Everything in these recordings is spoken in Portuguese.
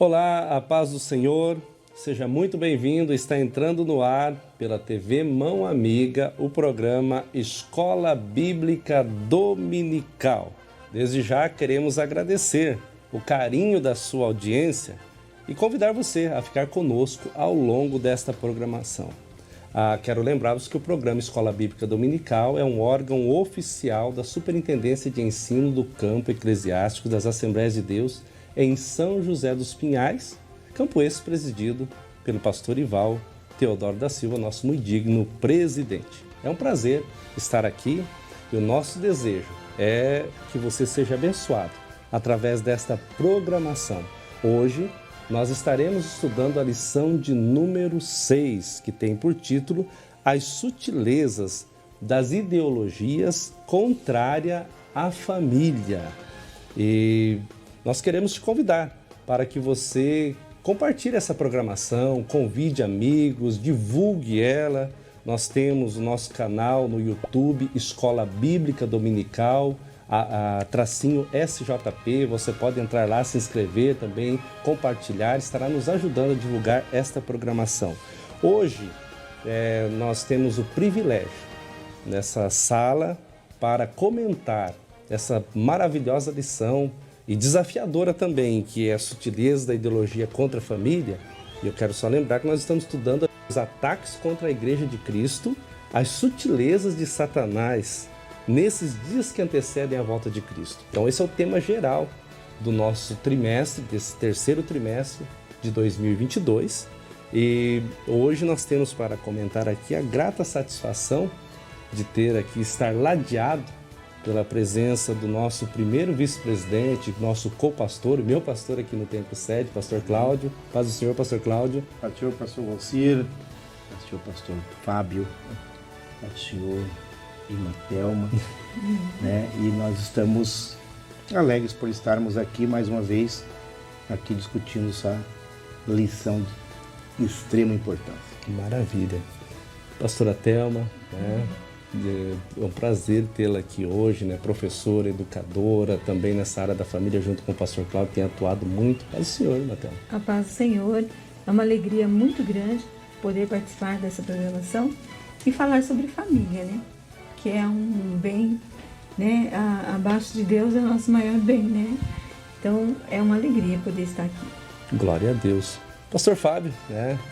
Olá, a paz do Senhor, seja muito bem-vindo. Está entrando no ar pela TV Mão Amiga o programa Escola Bíblica Dominical. Desde já queremos agradecer o carinho da sua audiência e convidar você a ficar conosco ao longo desta programação. Quero lembrar-vos que o programa Escola Bíblica Dominical é um órgão oficial da Superintendência de Ensino do Campo Eclesiástico das Assembleias de Deus em São José dos Pinhais, campo esse presidido pelo pastor Ival Teodoro da Silva, nosso muito digno presidente. É um prazer estar aqui e o nosso desejo é que você seja abençoado através desta programação. Hoje nós estaremos estudando a lição de número 6, que tem por título As Sutilezas das Ideologias Contrárias à Família. E nós queremos te convidar para que você compartilhe essa programação, convide amigos, divulgue ela. Nós temos o nosso canal no YouTube, Escola Bíblica Dominical, tracinho SJP, você pode entrar lá, se inscrever também, compartilhar, estará nos ajudando a divulgar esta programação. Hoje nós temos o privilégio nessa sala para comentar essa maravilhosa lição e desafiadora também, que é a sutileza da ideologia contra a família. E eu quero só lembrar que nós estamos estudando os ataques contra a Igreja de Cristo, as sutilezas de Satanás nesses dias que antecedem a volta de Cristo. Então esse é o tema geral do nosso trimestre, desse terceiro trimestre de 2022. E hoje nós temos para comentar aqui a grata satisfação de ter aqui, estar ladeado pela presença do nosso primeiro vice-presidente, nosso co-pastor, meu pastor aqui no Templo Sede, pastor Cláudio. Paz do Senhor, pastor Cláudio. Paz do Senhor, pastor Valcir. Paz do Senhor, pastor Fábio. Paz do Senhor, irmã Thelma. E nós estamos alegres por estarmos aqui mais uma vez, aqui discutindo essa lição de extrema importância. Maravilha. Pastora Thelma, é um prazer tê-la aqui hoje, professora, educadora, também nessa área da família, junto com o pastor Cláudio, tem atuado muito. Paz do Senhor, Matheus. A paz do Senhor. É uma alegria muito grande poder participar dessa programação e falar sobre família, que é um bem, abaixo de Deus é o nosso maior bem, Então, é uma alegria poder estar aqui. Glória a Deus. Pastor Fábio,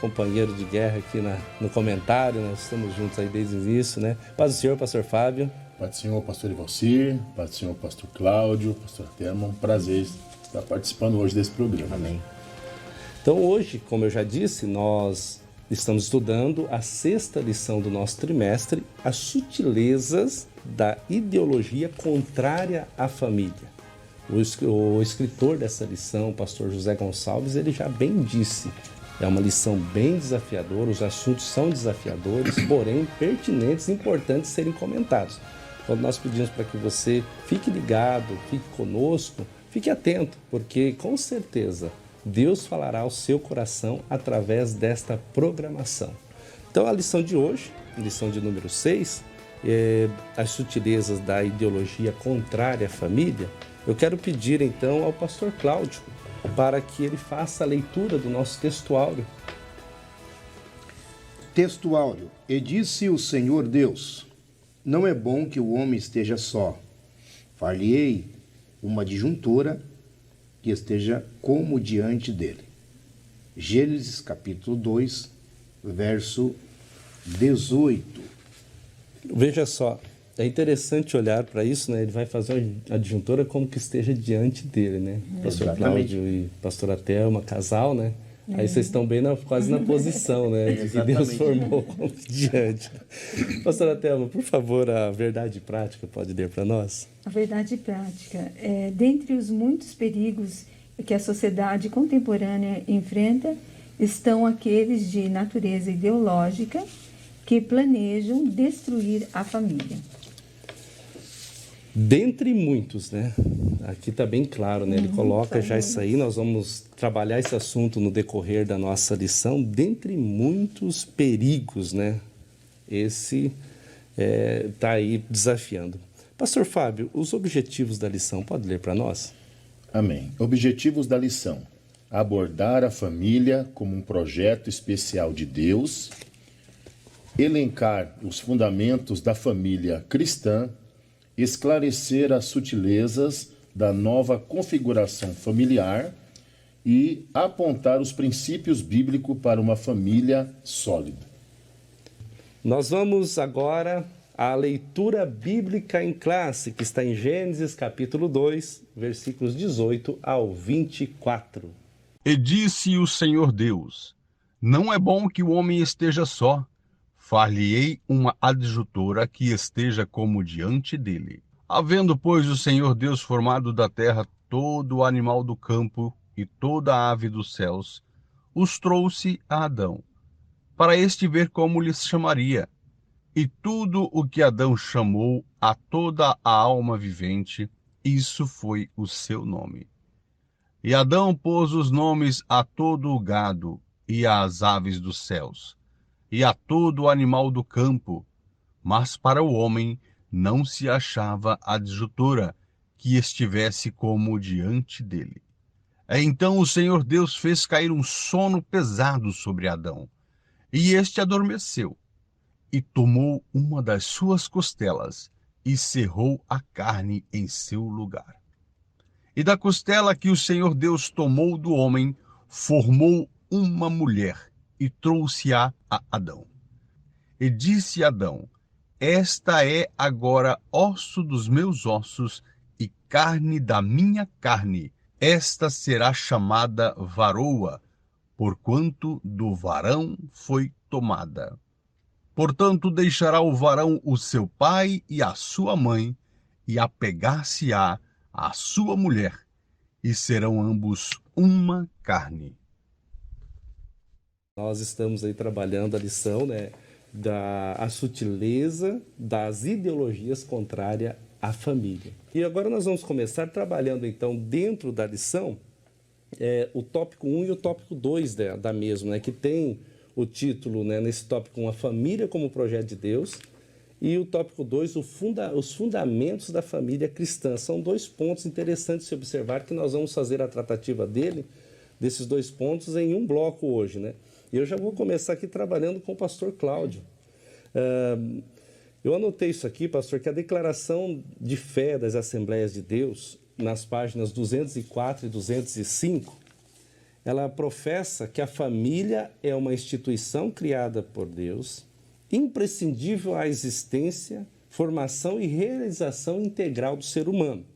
companheiro de guerra aqui no comentário, nós estamos juntos aí desde o início, Paz do Senhor, pastor Fábio. Paz do Senhor, pastor Ivalcir, paz do Senhor, pastor Cláudio, pastor Thelma, um prazer estar participando hoje desse programa. Amém. Então hoje, como eu já disse, nós estamos estudando a 6ª lição do nosso trimestre, as sutilezas da ideologia contrária à família. O escritor dessa lição, o pastor José Gonçalves, ele já bem disse, é uma lição bem desafiadora, os assuntos são desafiadores, porém pertinentes e importantes serem comentados. Quando nós pedimos para que você fique ligado, fique conosco, fique atento, porque com certeza Deus falará ao seu coração através desta programação. Então a lição de hoje, lição de número 6, as sutilezas da ideologia contrária à família. Eu quero pedir então ao pastor Cláudio para que ele faça a leitura do nosso textuário. Textuário. E disse o Senhor Deus: não é bom que o homem esteja só. Far-lhe-ei uma adjuntora que esteja como diante dele. Gênesis capítulo 2, verso 18. Veja só. É interessante olhar para isso, Ele vai fazer uma adjuntora como que esteja diante dele, Pastor Cláudio e pastora Thelma, casal, Aí vocês estão bem quase na posição, que Deus formou como diante. Pastora Thelma, por favor, a verdade prática pode ler para nós? A verdade prática é, dentre os muitos perigos que a sociedade contemporânea enfrenta, estão aqueles de natureza ideológica que planejam destruir a família. Dentre muitos, Aqui está bem claro, Ele coloca já isso aí, nós vamos trabalhar esse assunto no decorrer da nossa lição. Dentre muitos perigos, Esse está aí desafiando. Pastor Fábio, os objetivos da lição, pode ler para nós? Amém. Objetivos da lição. abordar a família como um projeto especial de Deus, elencar os fundamentos da família cristã, esclarecer as sutilezas da nova configuração familiar e apontar os princípios bíblicos para uma família sólida. Nós vamos agora à leitura bíblica em classe, que está em Gênesis capítulo 2, versículos 18 ao 24. E disse o Senhor Deus: não é bom que o homem esteja só. Far-lhe-ei uma adjutora que esteja como diante dele. Havendo, pois, o Senhor Deus formado da terra todo o animal do campo e toda a ave dos céus, os trouxe a Adão, para este ver como lhes chamaria. E tudo o que Adão chamou a toda a alma vivente, isso foi o seu nome. E Adão pôs os nomes a todo o gado e às aves dos céus, e a todo o animal do campo, mas para o homem não se achava adjutora que estivesse como diante dele. Então o Senhor Deus fez cair um sono pesado sobre Adão, e este adormeceu, e tomou uma das suas costelas, e cerrou a carne em seu lugar. E da costela que o Senhor Deus tomou do homem, formou uma mulher, e trouxe-a a Adão. E disse Adão: esta é agora osso dos meus ossos e carne da minha carne. Esta será chamada varoa, porquanto do varão foi tomada. Portanto, deixará o varão o seu pai e a sua mãe, e apegar-se-á à sua mulher, e serão ambos uma carne. Nós estamos aí trabalhando a lição, né, a sutileza das ideologias contrárias à família. E agora nós vamos começar trabalhando, então, dentro da lição, o tópico 1 e o tópico 2 da mesma, né, que tem o título, né, nesse tópico 1, a família como projeto de Deus, e o tópico 2, os fundamentos da família cristã. São dois pontos interessantes de se observar, que nós vamos fazer a tratativa desses dois pontos em um bloco hoje, né? E eu já vou começar aqui trabalhando com o pastor Cláudio. Eu anotei isso aqui, pastor, que a declaração de fé das Assembleias de Deus, nas páginas 204 e 205, ela professa que a família é uma instituição criada por Deus, imprescindível à existência, formação e realização integral do ser humano,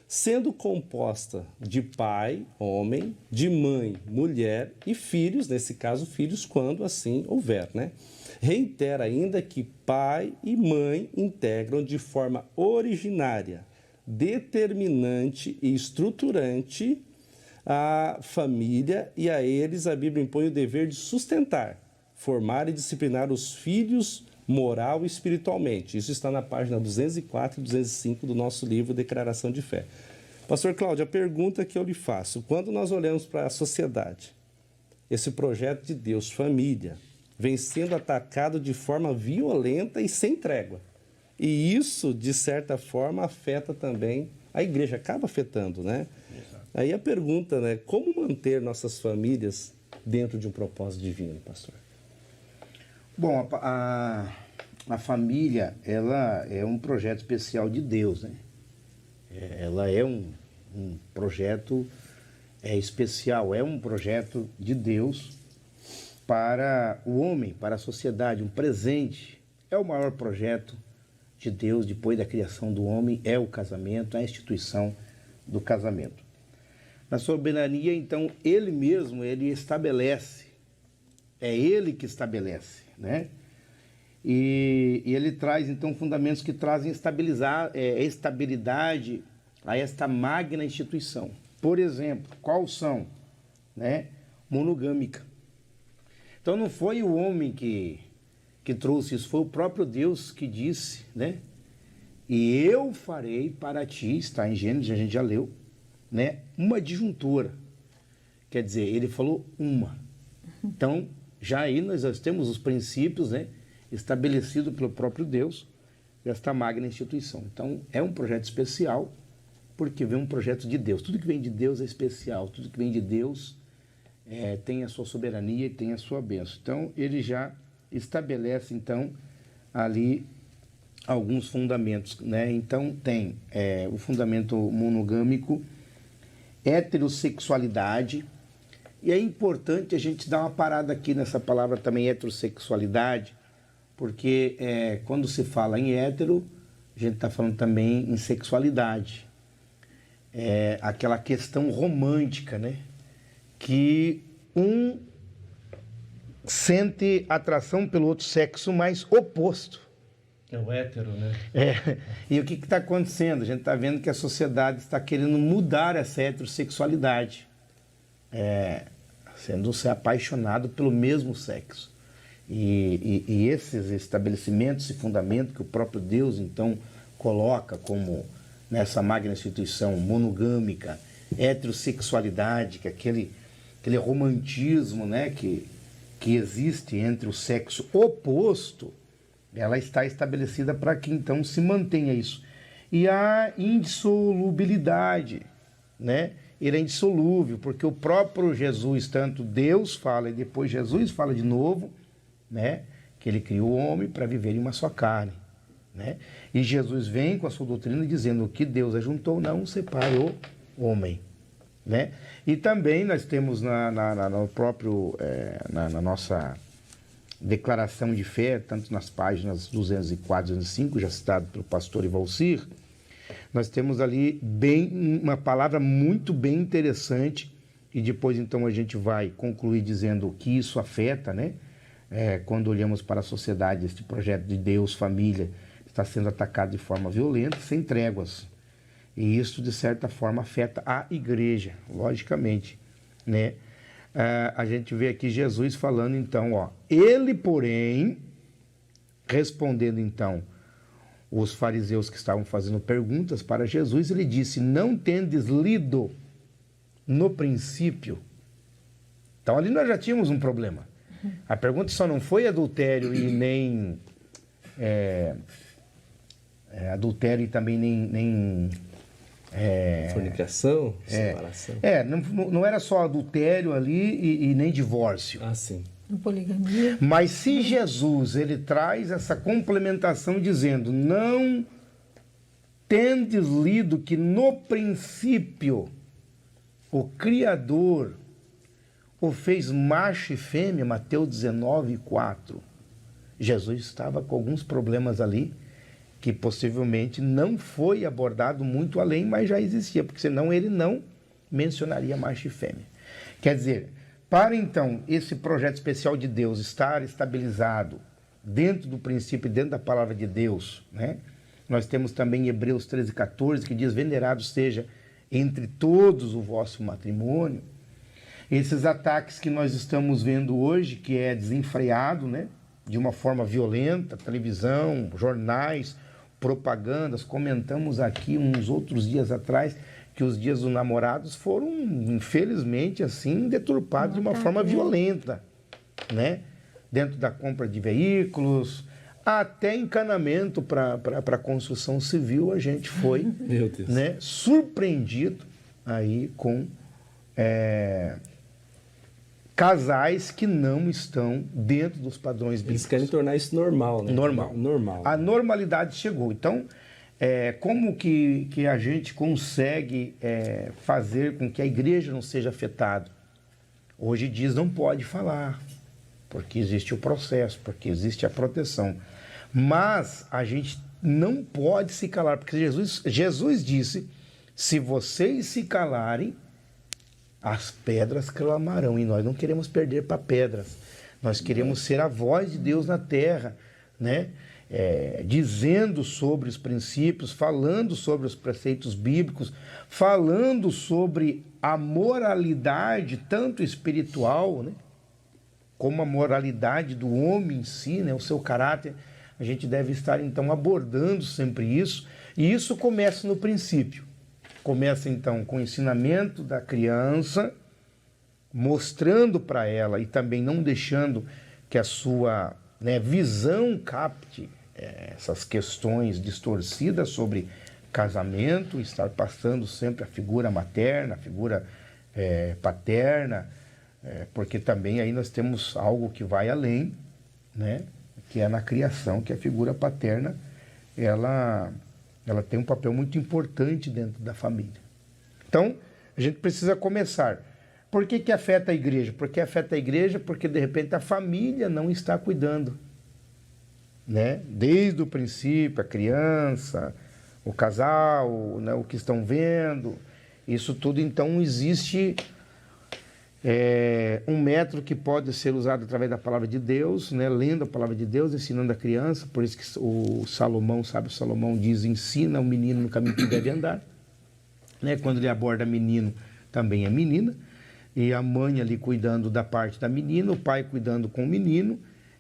sendo composta de pai, homem, de mãe, mulher e filhos, nesse caso filhos quando assim houver, né? Reitera ainda que pai e mãe integram de forma originária, determinante e estruturante a família, e a eles a Bíblia impõe o dever de sustentar, formar e disciplinar os filhos moral e espiritualmente. Isso está na página 204 e 205 do nosso livro Declaração de Fé. Pastor Cláudio, a pergunta que eu lhe faço: quando nós olhamos para a sociedade, esse projeto de Deus, família, vem sendo atacado de forma violenta e sem trégua. E isso, de certa forma, afeta também a igreja, acaba afetando, né? Exato. Aí a pergunta, né? Como manter nossas famílias dentro de um propósito divino, pastor? Bom, a família, ela é um projeto especial de Deus, né? Ela é um projeto especial, é um projeto de Deus para o homem, para a sociedade, um presente. É o maior projeto de Deus depois da criação do homem, é o casamento, a instituição do casamento. Na soberania, então, ele mesmo, ele estabelece, é ele que estabelece, né? E ele traz, então, fundamentos que trazem estabilidade a esta magna instituição. Por exemplo, quais são? Né? Monogâmica. Então, não foi o homem que trouxe isso, foi o próprio Deus que disse, né? E eu farei para ti, está em Gênesis, a gente já leu, né? Uma disjuntora. Quer dizer, ele falou uma. Então, já aí nós temos os princípios, né? Estabelecido pelo próprio Deus, desta magna instituição. Então, é um projeto especial, porque vem um projeto de Deus. Tudo que vem de Deus é especial, tudo que vem de Deus tem a sua soberania e tem a sua bênção. Então, ele já estabelece, então, ali alguns fundamentos, né? Então, tem o fundamento monogâmico, heterossexualidade, e é importante a gente dar uma parada aqui nessa palavra também, heterossexualidade, porque quando se fala em hétero, a gente está falando também em sexualidade. Aquela questão romântica, né? Que um sente atração pelo outro sexo, mas oposto. É o hétero, né? E o que está acontecendo? A gente está vendo que a sociedade está querendo mudar essa heterossexualidade, sendo-se apaixonado pelo mesmo sexo. E esses estabelecimentos e fundamentos que o próprio Deus, então, coloca como nessa magna instituição monogâmica, heterossexualidade, que é aquele romantismo, né, que existe entre o sexo oposto, ela está estabelecida para que então se mantenha isso. E a indissolubilidade, né? Ele é indissolúvel, porque o próprio Jesus, tanto Deus fala e depois Jesus fala de novo, né? Que ele criou o homem para viver em uma só carne, né? E Jesus vem com a sua doutrina dizendo que Deus ajuntou, não separe o homem, né? E também nós temos no próprio, na nossa declaração de fé, tanto nas páginas 204 e 205, já citado pelo pastor Ivalcir, nós temos ali uma palavra muito bem interessante, e depois então a gente vai concluir dizendo que isso afeta, né? Quando olhamos para a sociedade, este projeto de Deus, família, está sendo atacado de forma violenta, sem tréguas. E isso, de certa forma, afeta a igreja, logicamente, né? A gente vê aqui Jesus falando, então, ele, porém, respondendo, então, os fariseus que estavam fazendo perguntas para Jesus, ele disse, não tendes lido no princípio. Então, ali nós já tínhamos um problema. A pergunta só não foi adultério e nem... adultério e também nem fornicação, separação. Não era só adultério ali e nem divórcio. Ah, sim. Poligamia. Mas se Jesus, ele traz essa complementação dizendo, não tendes lido que no princípio o Criador o fez macho e fêmea, Mateus 19:4. Jesus estava com alguns problemas ali, que possivelmente não foi abordado muito além, mas já existia, porque senão ele não mencionaria macho e fêmea. Quer dizer, para então esse projeto especial de Deus estar estabilizado dentro do princípio e dentro da palavra de Deus, né? Nós temos também Hebreus 13:14, que diz, venerado seja entre todos o vosso matrimônio. Esses ataques que nós estamos vendo hoje, que é desenfreado, né? De uma forma violenta, televisão, jornais, propagandas, comentamos aqui uns outros dias atrás que os dias dos namorados foram, infelizmente, assim, deturpados de uma forma violenta, né? Dentro da compra de veículos, até encanamento para construção civil, a gente foi, Meu Deus, né, surpreendido aí com casais que não estão dentro dos padrões bíblicos. Eles querem tornar isso normal, né? Normal. A normalidade chegou. Então, como que a gente consegue fazer com que a igreja não seja afetada? Hoje diz não pode falar, porque existe o processo, porque existe a proteção. Mas a gente não pode se calar, porque Jesus disse, se vocês se calarem, as pedras clamarão, e nós não queremos perder para pedras. Nós queremos ser a voz de Deus na terra, né? Dizendo sobre os princípios, falando sobre os preceitos bíblicos, falando sobre a moralidade, tanto espiritual, né? Como a moralidade do homem em si, né? O seu caráter. A gente deve estar, então, abordando sempre isso, e isso começa no princípio. Começa, então, com o ensinamento da criança, mostrando para ela e também não deixando que a sua visão capte essas questões distorcidas sobre casamento, estar passando sempre a figura materna, a figura paterna, Porque também aí nós temos algo que vai além, né? Que é na criação, que a figura paterna, ela tem um papel muito importante dentro da família. Então, a gente precisa começar. Por que afeta a igreja? Porque afeta a igreja porque, de repente, a família não está cuidando, né? Desde o princípio, a criança, o casal, né? O que estão vendo, isso tudo. Então, existe um método que pode ser usado através da palavra de Deus, né? Lendo a palavra de Deus, ensinando a criança. Por isso que o sábio Salomão diz: ensina o menino no caminho que deve andar, né? Quando ele aborda menino, também é menina, e a mãe ali cuidando da parte da menina, o pai cuidando com o menino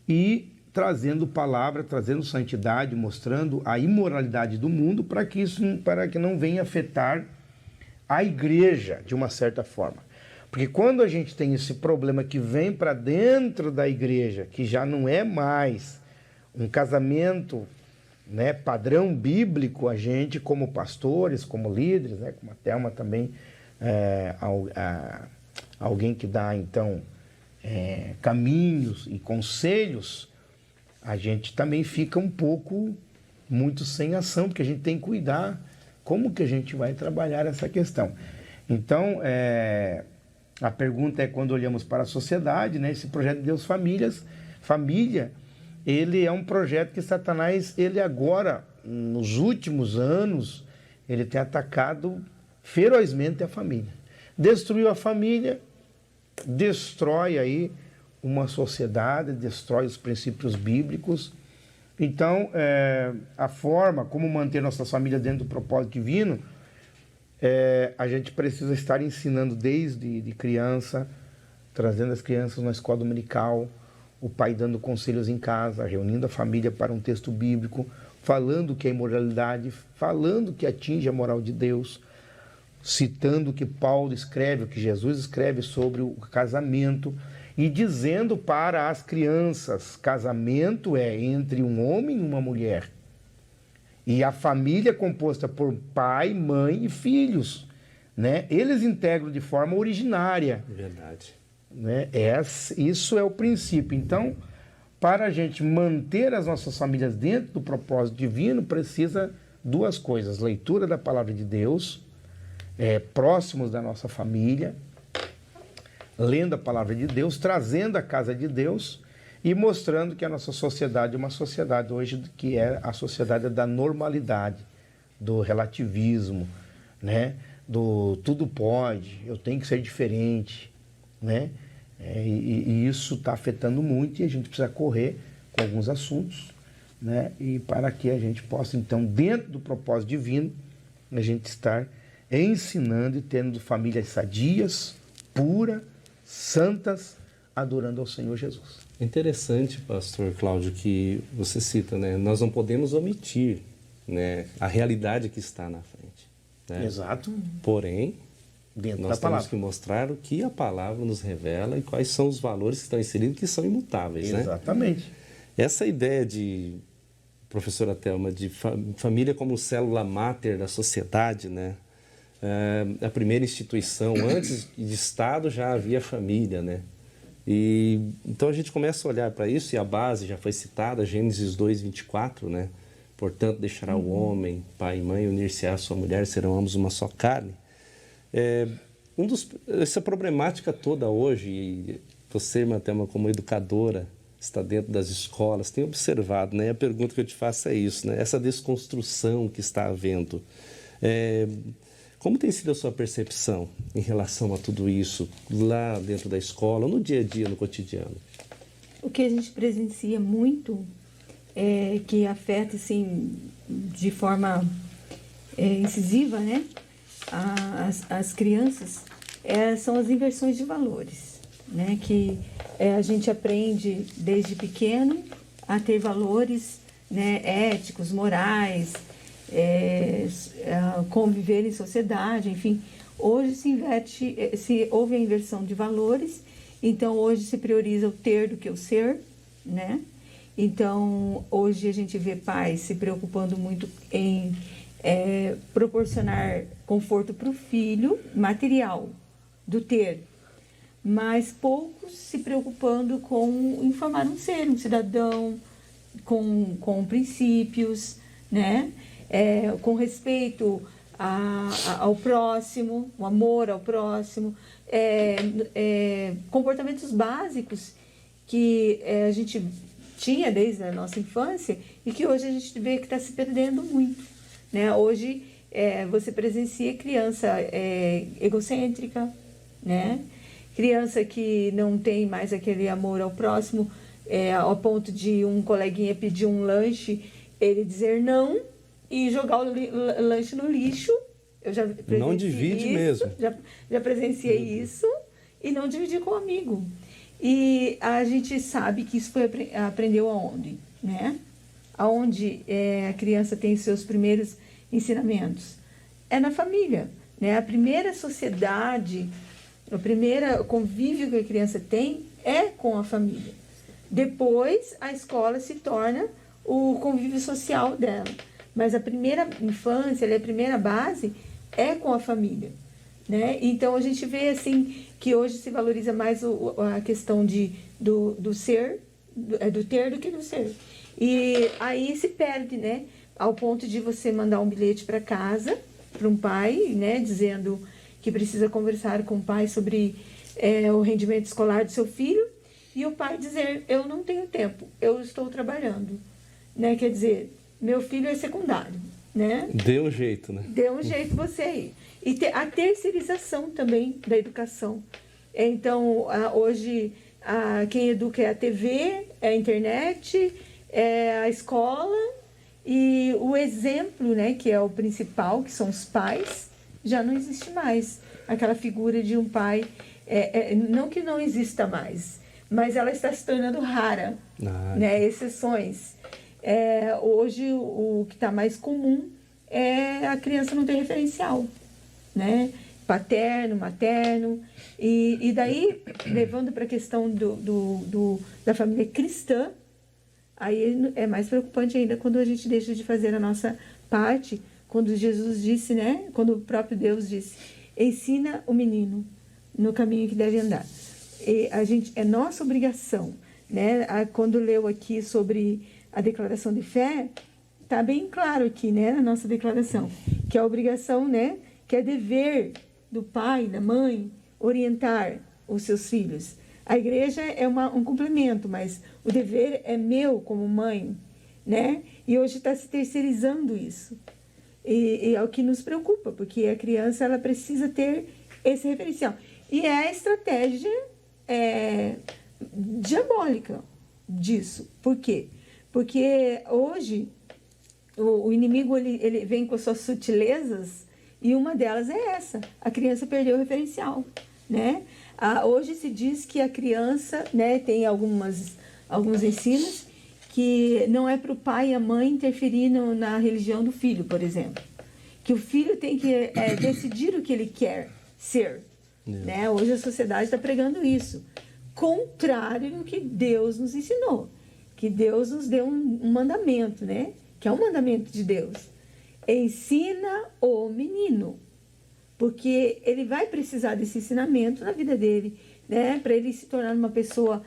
e trazendo palavra, trazendo santidade, mostrando a imoralidade do mundo para que não venha afetar a igreja de uma certa forma. Porque quando a gente tem esse problema que vem para dentro da igreja, que já não é mais um casamento, né, padrão bíblico, a gente como pastores, como líderes, né, como a Thelma também, alguém que dá então caminhos e conselhos, a gente também fica um pouco muito sem ação, porque a gente tem que cuidar como que a gente vai trabalhar essa questão. Então, a pergunta é, quando olhamos para a sociedade, né, esse projeto de Deus Família, ele é um projeto que Satanás, ele agora, nos últimos anos, ele tem atacado ferozmente a família. Destruiu a família, destrói aí uma sociedade, destrói os princípios bíblicos. Então, a forma como manter nossas famílias dentro do propósito divino, a gente precisa estar ensinando desde de criança, trazendo as crianças na escola dominical, o pai dando conselhos em casa, reunindo a família para um texto bíblico, falando que é imoralidade, falando que atinge a moral de Deus, citando o que Paulo escreve, o que Jesus escreve sobre o casamento, e dizendo para as crianças: casamento é entre um homem e uma mulher. E a família é composta por pai, mãe e filhos, né? Eles integram de forma originária. Verdade. Né? Isso é o princípio. Então, para a gente manter as nossas famílias dentro do propósito divino, precisa duas coisas: leitura da palavra de Deus, próximos da nossa família, lendo a palavra de Deus, trazendo a casa de Deus e mostrando que a nossa sociedade é uma sociedade hoje que é a sociedade da normalidade, do relativismo, né? Do tudo pode, eu tenho que ser diferente, né? E isso está afetando muito, e a gente precisa correr com alguns assuntos, né? E para que a gente possa, então, dentro do propósito divino, a gente estar ensinando e tendo famílias sadias, puras, santas, adorando ao Senhor Jesus. É interessante, pastor Cláudio, que você cita, né? Nós não podemos omitir, né, a realidade que está na frente, né? Exato. Porém, dentro nós da palavra, temos que mostrar o que a palavra nos revela e quais são os valores que estão inseridos, que são imutáveis, né? Exatamente. Essa ideia de, professora Thelma, de família como célula máter da sociedade, né? A primeira instituição, antes de Estado já havia família, né? E então a gente começa a olhar para isso, e a base já foi citada, Gênesis 2:24, né? Portanto, deixará o homem, pai e mãe, unir-se à sua mulher, serão ambos uma só carne. Essa problemática toda hoje, e você, Thelma, como educadora, está dentro das escolas, tem observado, né? A pergunta que eu te faço é isso, né? Essa desconstrução que está havendo. Como tem sido a sua percepção em relação a tudo isso, lá dentro da escola, no dia a dia, no cotidiano? O que a gente presencia muito, que afeta, assim, de forma incisiva, né, as crianças, são as inversões de valores, né, que a gente aprende desde pequeno a ter valores, né, éticos, morais, conviver em sociedade, enfim. Hoje houve a inversão de valores, então hoje se prioriza o ter do que o ser, né? Então hoje a gente vê pais se preocupando muito em proporcionar conforto para o filho, material, do ter, mas poucos se preocupando com informar um ser, um cidadão, com princípios, né? Com respeito ao próximo, o amor ao próximo, comportamentos básicos que a gente tinha desde a nossa infância e que hoje a gente vê que está se perdendo muito, né? Hoje você presencia criança egocêntrica, né? Criança que não tem mais aquele amor ao próximo, ao ponto de um coleguinha pedir um lanche, ele dizer não e jogar o lanche no lixo. Eu já presenciei não divide isso, mesmo. Já presenciei isso e não dividi com o amigo. E a gente sabe que isso aprendeu aonde, né? Aonde a criança tem seus primeiros ensinamentos? É na família, né? A primeira sociedade, o primeiro convívio que a criança tem é com a família. Depois, a escola se torna o convívio social dela. Mas a primeira infância, a primeira base é com a família, né? Então, a gente vê, assim, que hoje se valoriza mais a questão do ser, do ter do que do ser. E aí se perde, né? Ao ponto de você mandar um bilhete para casa, para um pai, né? Dizendo que precisa conversar com o pai sobre o rendimento escolar do seu filho. E o pai dizer, eu não tenho tempo, eu estou trabalhando, né? Quer dizer, meu filho é secundário, né? Dê um jeito, né? Dê um jeito você aí. E a terceirização também da educação. Então, hoje, quem educa é a TV, é a internet, é a escola, e o exemplo, né, que é o principal, que são os pais, já não existe mais. Aquela figura de um pai, não que não exista mais, mas ela está se tornando rara, né? Exceções. Hoje, o que está mais comum é a criança não ter referencial, né? Paterno, materno, e daí, levando para a questão da família cristã, aí é mais preocupante ainda quando a gente deixa de fazer a nossa parte, quando Jesus disse, né? Quando o próprio Deus disse, ensina o menino no caminho que deve andar. E é nossa obrigação, né? Quando leu aqui sobre a declaração de fé, está bem claro aqui, né, na nossa declaração, que é a obrigação, né, que é dever do pai, da mãe, orientar os seus filhos. A igreja é um complemento, mas o dever é meu como mãe, né? E hoje está se terceirizando isso. E é o que nos preocupa, porque a criança ela precisa ter esse referencial. E é a estratégia diabólica disso. Por quê? Porque hoje o inimigo ele vem com as suas sutilezas e uma delas é essa. A criança perdeu o referencial, né? Hoje se diz que a criança, né, tem alguns ensinos que não é para o pai e a mãe interferir na religião do filho, por exemplo. Que o filho tem que decidir o que ele quer ser. Né? Hoje a sociedade está pregando isso. Contrário do que Deus nos ensinou. Que Deus nos deu um mandamento, né? Que é um mandamento de Deus. Ensina o menino. Porque ele vai precisar desse ensinamento na vida dele, né? Para ele se tornar uma pessoa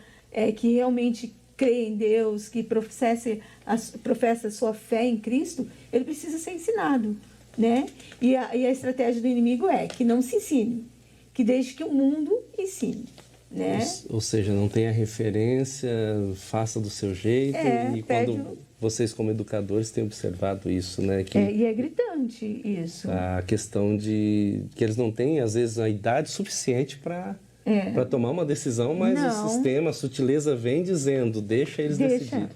que realmente crê em Deus, que professa a sua fé em Cristo, ele precisa ser ensinado, né? E a estratégia do inimigo é que não se ensine, que deixe que o mundo ensine, né? Ou seja, não tenha referência, faça do seu jeito. E quando vocês como educadores têm observado isso, né? E é gritante isso. A questão de que eles não têm, às vezes, a idade suficiente para tomar uma decisão, mas o sistema, a sutileza vem dizendo, deixa eles decidirem.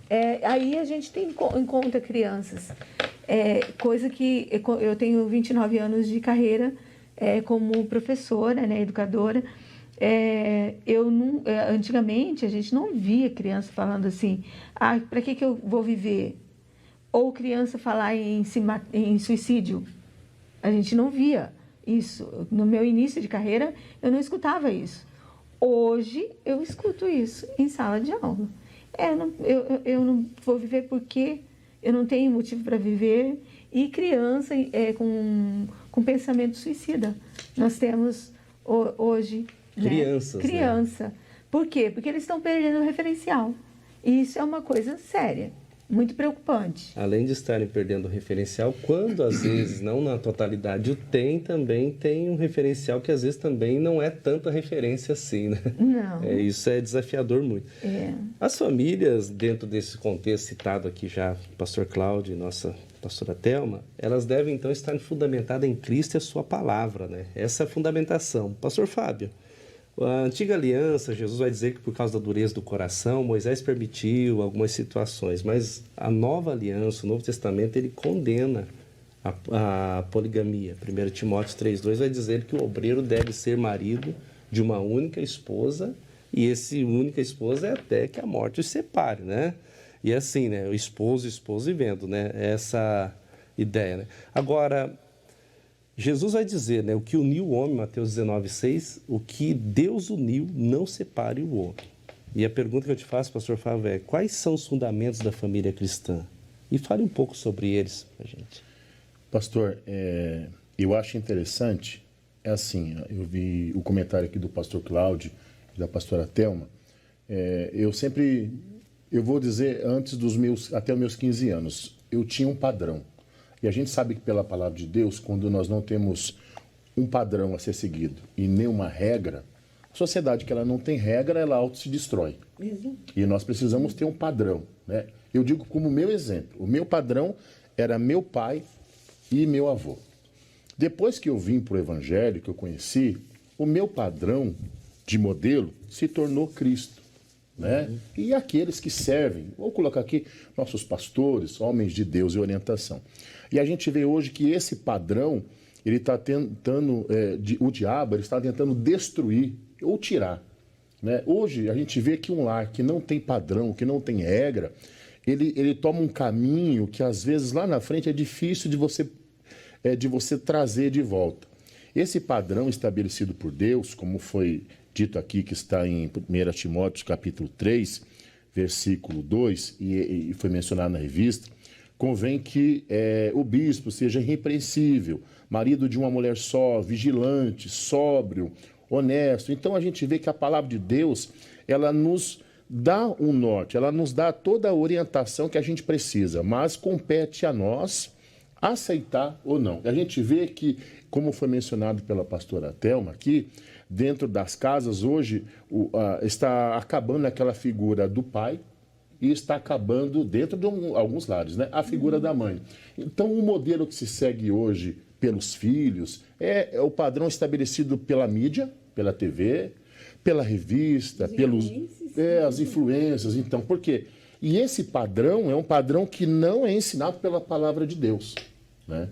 Aí a gente tem em conta crianças. Coisa que eu tenho 29 anos de carreira como professora, né, educadora. Antigamente a gente não via criança falando assim, para que eu vou viver? Ou criança falar em suicídio. A gente não via isso. No meu início de carreira, eu não escutava isso. Hoje, eu escuto isso em sala de aula. Eu não vou viver porque eu não tenho motivo para viver. E criança com pensamento suicida. Nós temos hoje Crianças, né? Criança. Por quê? Porque eles estão perdendo o referencial. E isso é uma coisa séria, muito preocupante. Além de estarem perdendo o referencial, quando às vezes, não na totalidade, o tem, também tem um referencial que às vezes também não é tanta referência assim, né? Não. Isso é desafiador muito. As famílias, dentro desse contexto citado aqui já, pastor Cláudio e nossa pastora Thelma, elas devem então estar fundamentadas em Cristo e a sua palavra, né? Essa é a fundamentação. Pastor Fábio, a antiga aliança, Jesus vai dizer que por causa da dureza do coração, Moisés permitiu algumas situações, mas a nova aliança, o Novo Testamento, ele condena a poligamia. 1 Timóteo 3,2 vai dizer que o obreiro deve ser marido de uma única esposa, e esse única esposa é até que a morte os separe, né? E assim, né? O esposo vivendo, né? Essa ideia, né? Agora, Jesus vai dizer, né, o que uniu o homem, Mateus 19,6, o que Deus uniu, não separe o homem. E a pergunta que eu te faço, pastor Fábio, é: quais são os fundamentos da família cristã? E fale um pouco sobre eles para a gente. Pastor, eu acho interessante, eu vi o comentário aqui do pastor Cláudio e da pastora Thelma. Eu vou dizer, até os meus 15 anos, eu tinha um padrão. E a gente sabe que pela palavra de Deus, quando nós não temos um padrão a ser seguido e nenhuma regra, a sociedade que ela não tem regra, ela auto se destrói. E nós precisamos ter um padrão, né? Eu digo como meu exemplo. O meu padrão era meu pai e meu avô. Depois que eu vim para o Evangelho, que eu conheci, o meu padrão de modelo se tornou Cristo, né? E aqueles que servem, vou colocar aqui nossos pastores, homens de Deus e orientação. E a gente vê hoje que esse padrão, ele está tentando, o diabo ele está tentando destruir ou tirar, né? Hoje a gente vê que um lar que não tem padrão, que não tem regra, ele toma um caminho que às vezes lá na frente é difícil de você trazer de volta. Esse padrão estabelecido por Deus, como foi dito aqui, que está em 1 Timóteo capítulo 3, versículo 2, e foi mencionado na revista, convém que o bispo seja irrepreensível, marido de uma mulher só, vigilante, sóbrio, honesto. Então a gente vê que a palavra de Deus, ela nos dá um norte, ela nos dá toda a orientação que a gente precisa, mas compete a nós aceitar ou não. A gente vê que, como foi mencionado pela pastora Thelma aqui, dentro das casas hoje está acabando aquela figura do pai e está acabando dentro de alguns lares, né, a figura da mãe. Então o modelo que se segue hoje pelos filhos é o padrão estabelecido pela mídia, pela TV, pela revista, as influências. Então, por quê? E esse padrão é um padrão que não é ensinado pela palavra de Deus, né?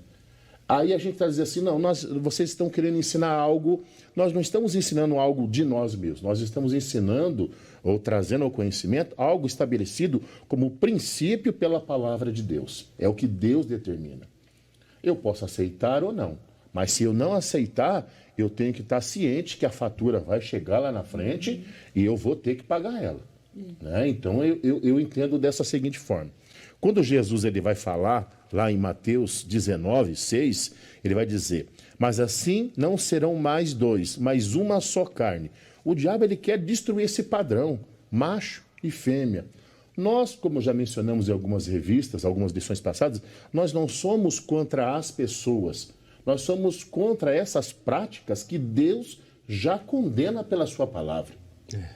Aí a gente está dizendo assim, não, vocês estão querendo ensinar algo, nós não estamos ensinando algo de nós mesmos, nós estamos ensinando ou trazendo ao conhecimento algo estabelecido como princípio pela palavra de Deus. É o que Deus determina. Eu posso aceitar ou não, mas se eu não aceitar, eu tenho que estar ciente que a fatura vai chegar lá na frente e eu vou ter que pagar ela. Né? Então eu entendo dessa seguinte forma. Quando Jesus ele vai falar lá em Mateus 19, 6, ele vai dizer: mas assim não serão mais dois, mas uma só carne. O diabo ele quer destruir esse padrão, macho e fêmea. Nós, como já mencionamos em algumas revistas, algumas lições passadas, nós não somos contra as pessoas, nós somos contra essas práticas que Deus já condena pela sua palavra.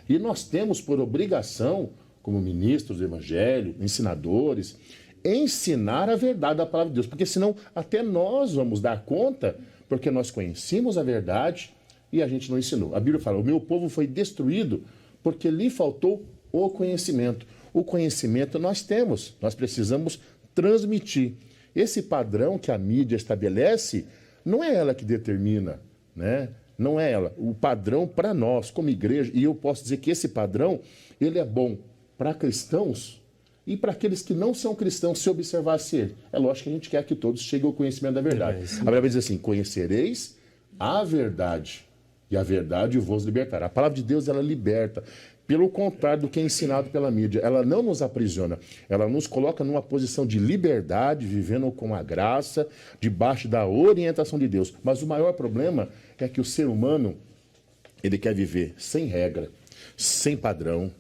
E nós temos por obrigação, como ministros do Evangelho, ensinadores, ensinar a verdade da palavra de Deus, porque senão até nós vamos dar conta, porque nós conhecemos a verdade e a gente não ensinou. A Bíblia fala: o meu povo foi destruído porque lhe faltou o conhecimento. O conhecimento nós temos, nós precisamos transmitir. Esse padrão que a mídia estabelece, não é ela que determina, né? Não é ela. O padrão para nós, como igreja, e eu posso dizer que esse padrão, ele é bom para cristãos e para aqueles que não são cristãos, se observasse ele. É lógico que a gente quer que todos cheguem ao conhecimento da verdade. A Bíblia diz assim: conhecereis a verdade, e a verdade vos libertará. A palavra de Deus, ela liberta. Pelo contrário do que é ensinado pela mídia, ela não nos aprisiona, ela nos coloca numa posição de liberdade, vivendo com a graça, debaixo da orientação de Deus. Mas o maior problema é que o ser humano, ele quer viver sem regra, sem padrão,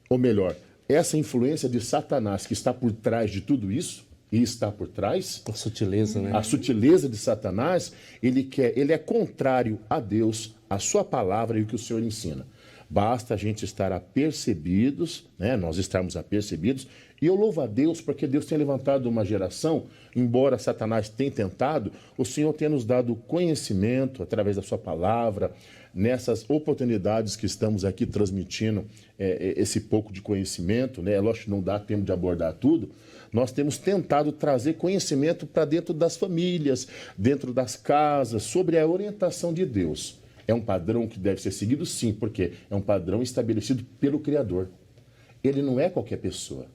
ou melhor, essa influência de Satanás que está por trás de tudo isso, e está por trás, A sutileza, né? a sutileza de Satanás, ele é contrário a Deus, a sua palavra e o que o Senhor ensina. Basta a gente estar apercebidos, né? Nós estarmos apercebidos, e eu louvo a Deus porque Deus tem levantado uma geração, embora Satanás tenha tentado, o Senhor tem nos dado conhecimento através da sua palavra, nessas oportunidades que estamos aqui transmitindo esse pouco de conhecimento, né? Lógico que não dá tempo de abordar tudo, nós temos tentado trazer conhecimento para dentro das famílias, dentro das casas, sobre a orientação de Deus. É um padrão que deve ser seguido, sim, porque é um padrão estabelecido pelo Criador. Ele não é qualquer pessoa.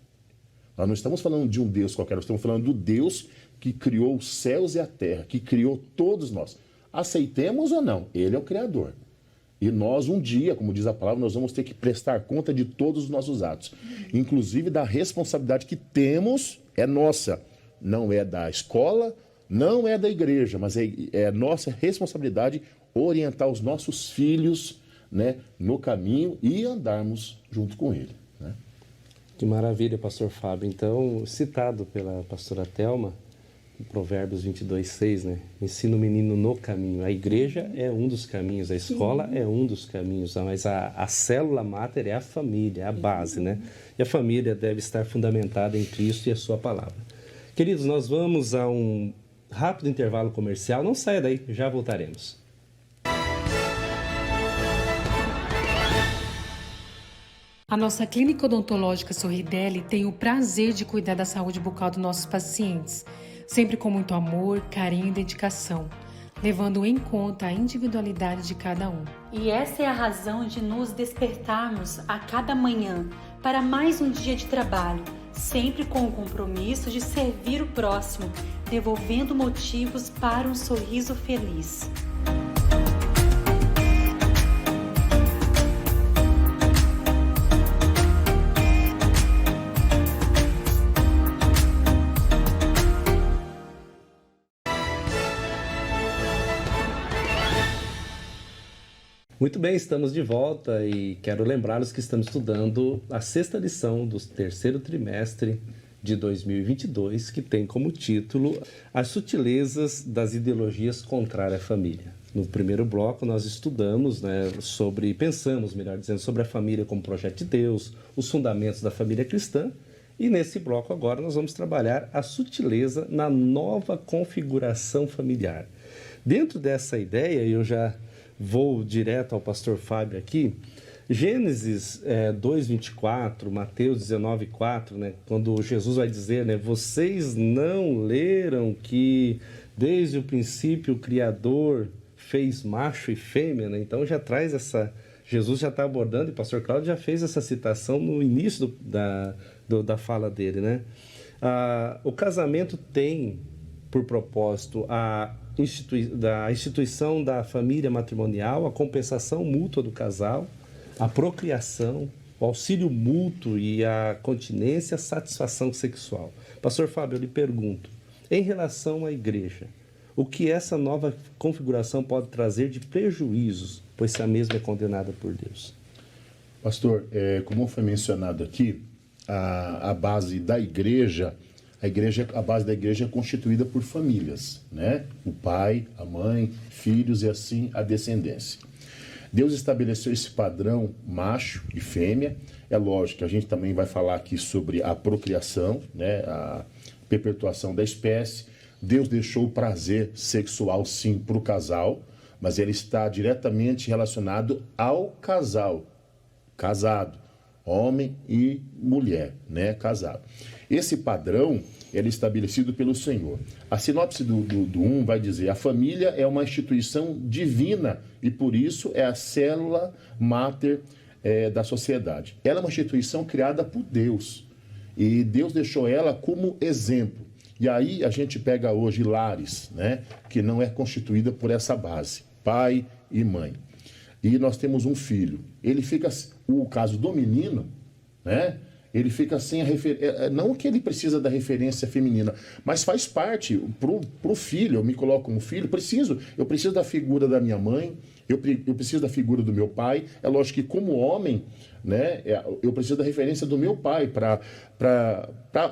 Nós não estamos falando de um Deus qualquer, nós estamos falando do Deus que criou os céus e a terra, que criou todos nós. Aceitemos ou não, Ele é o Criador. E nós, um dia, como diz a palavra, nós vamos ter que prestar conta de todos os nossos atos. Inclusive da responsabilidade que temos, é nossa. Não é da escola, não é da igreja, mas é nossa responsabilidade orientar os nossos filhos, né, no caminho e andarmos junto com ele, né? Que maravilha, pastor Fábio. Então, citado pela pastora Thelma, em Provérbios 22:6, né? Ensina o menino no caminho. A igreja é um dos caminhos, a escola é um dos caminhos, mas a célula máter é a família, é a base, né? E a família deve estar fundamentada em Cristo e a sua palavra. Queridos, nós vamos a um rápido intervalo comercial. Não saia daí, já voltaremos. A nossa clínica odontológica Sorridelli tem o prazer de cuidar da saúde bucal dos nossos pacientes, sempre com muito amor, carinho e dedicação, levando em conta a individualidade de cada um. E essa é a razão de nos despertarmos a cada manhã para mais um dia de trabalho, sempre com o compromisso de servir o próximo, devolvendo motivos para um sorriso feliz. Muito bem, estamos de volta e quero lembrá-los que estamos estudando a 6ª lição do 3º trimestre de 2022, que tem como título As sutilezas das ideologias contrárias à família. No primeiro bloco nós estudamos, pensamos, melhor dizendo, sobre a família como projeto de Deus, os fundamentos da família cristã, e nesse bloco agora nós vamos trabalhar a sutileza na nova configuração familiar. Dentro dessa ideia, eu já vou direto ao pastor Fábio aqui. Gênesis 2:24, Mateus 19:4, né, quando Jesus vai dizer, né, vocês não leram que desde o princípio o Criador fez macho e fêmea, né? Então já traz Jesus já está abordando, e o pastor Cláudio já fez essa citação no início da fala dele, né? O casamento tem por propósito da instituição da família matrimonial, a compensação mútua do casal, a procriação, o auxílio mútuo e a continência, a satisfação sexual. Pastor Fábio, eu lhe pergunto, em relação à igreja, o que essa nova configuração pode trazer de prejuízos, pois se a mesma é condenada por Deus? Pastor, como foi mencionado aqui, a base da igreja, a base da igreja é constituída por famílias, né? O pai, a mãe, filhos e assim a descendência. Deus estabeleceu esse padrão macho e fêmea. É lógico que a gente também vai falar aqui sobre a procriação, né? A perpetuação da espécie. Deus deixou o prazer sexual sim para o casal, mas ele está diretamente relacionado ao casal, casado, homem e mulher, né? Casado. Esse padrão é estabelecido pelo Senhor. A sinopse do 1 vai dizer: a família é uma instituição divina e por isso é a célula máter da sociedade. Ela é uma instituição criada por Deus e Deus deixou ela como exemplo. E aí a gente pega hoje lares, né, que não é constituída por essa base, pai e mãe. E nós temos um filho. Ele fica, o caso do menino, né? Ele fica sem a referência, não que ele precisa da referência feminina, mas faz parte, pro filho, eu me coloco como filho, eu preciso da figura da minha mãe, eu preciso da figura do meu pai. É lógico que como homem, né, eu preciso da referência do meu pai para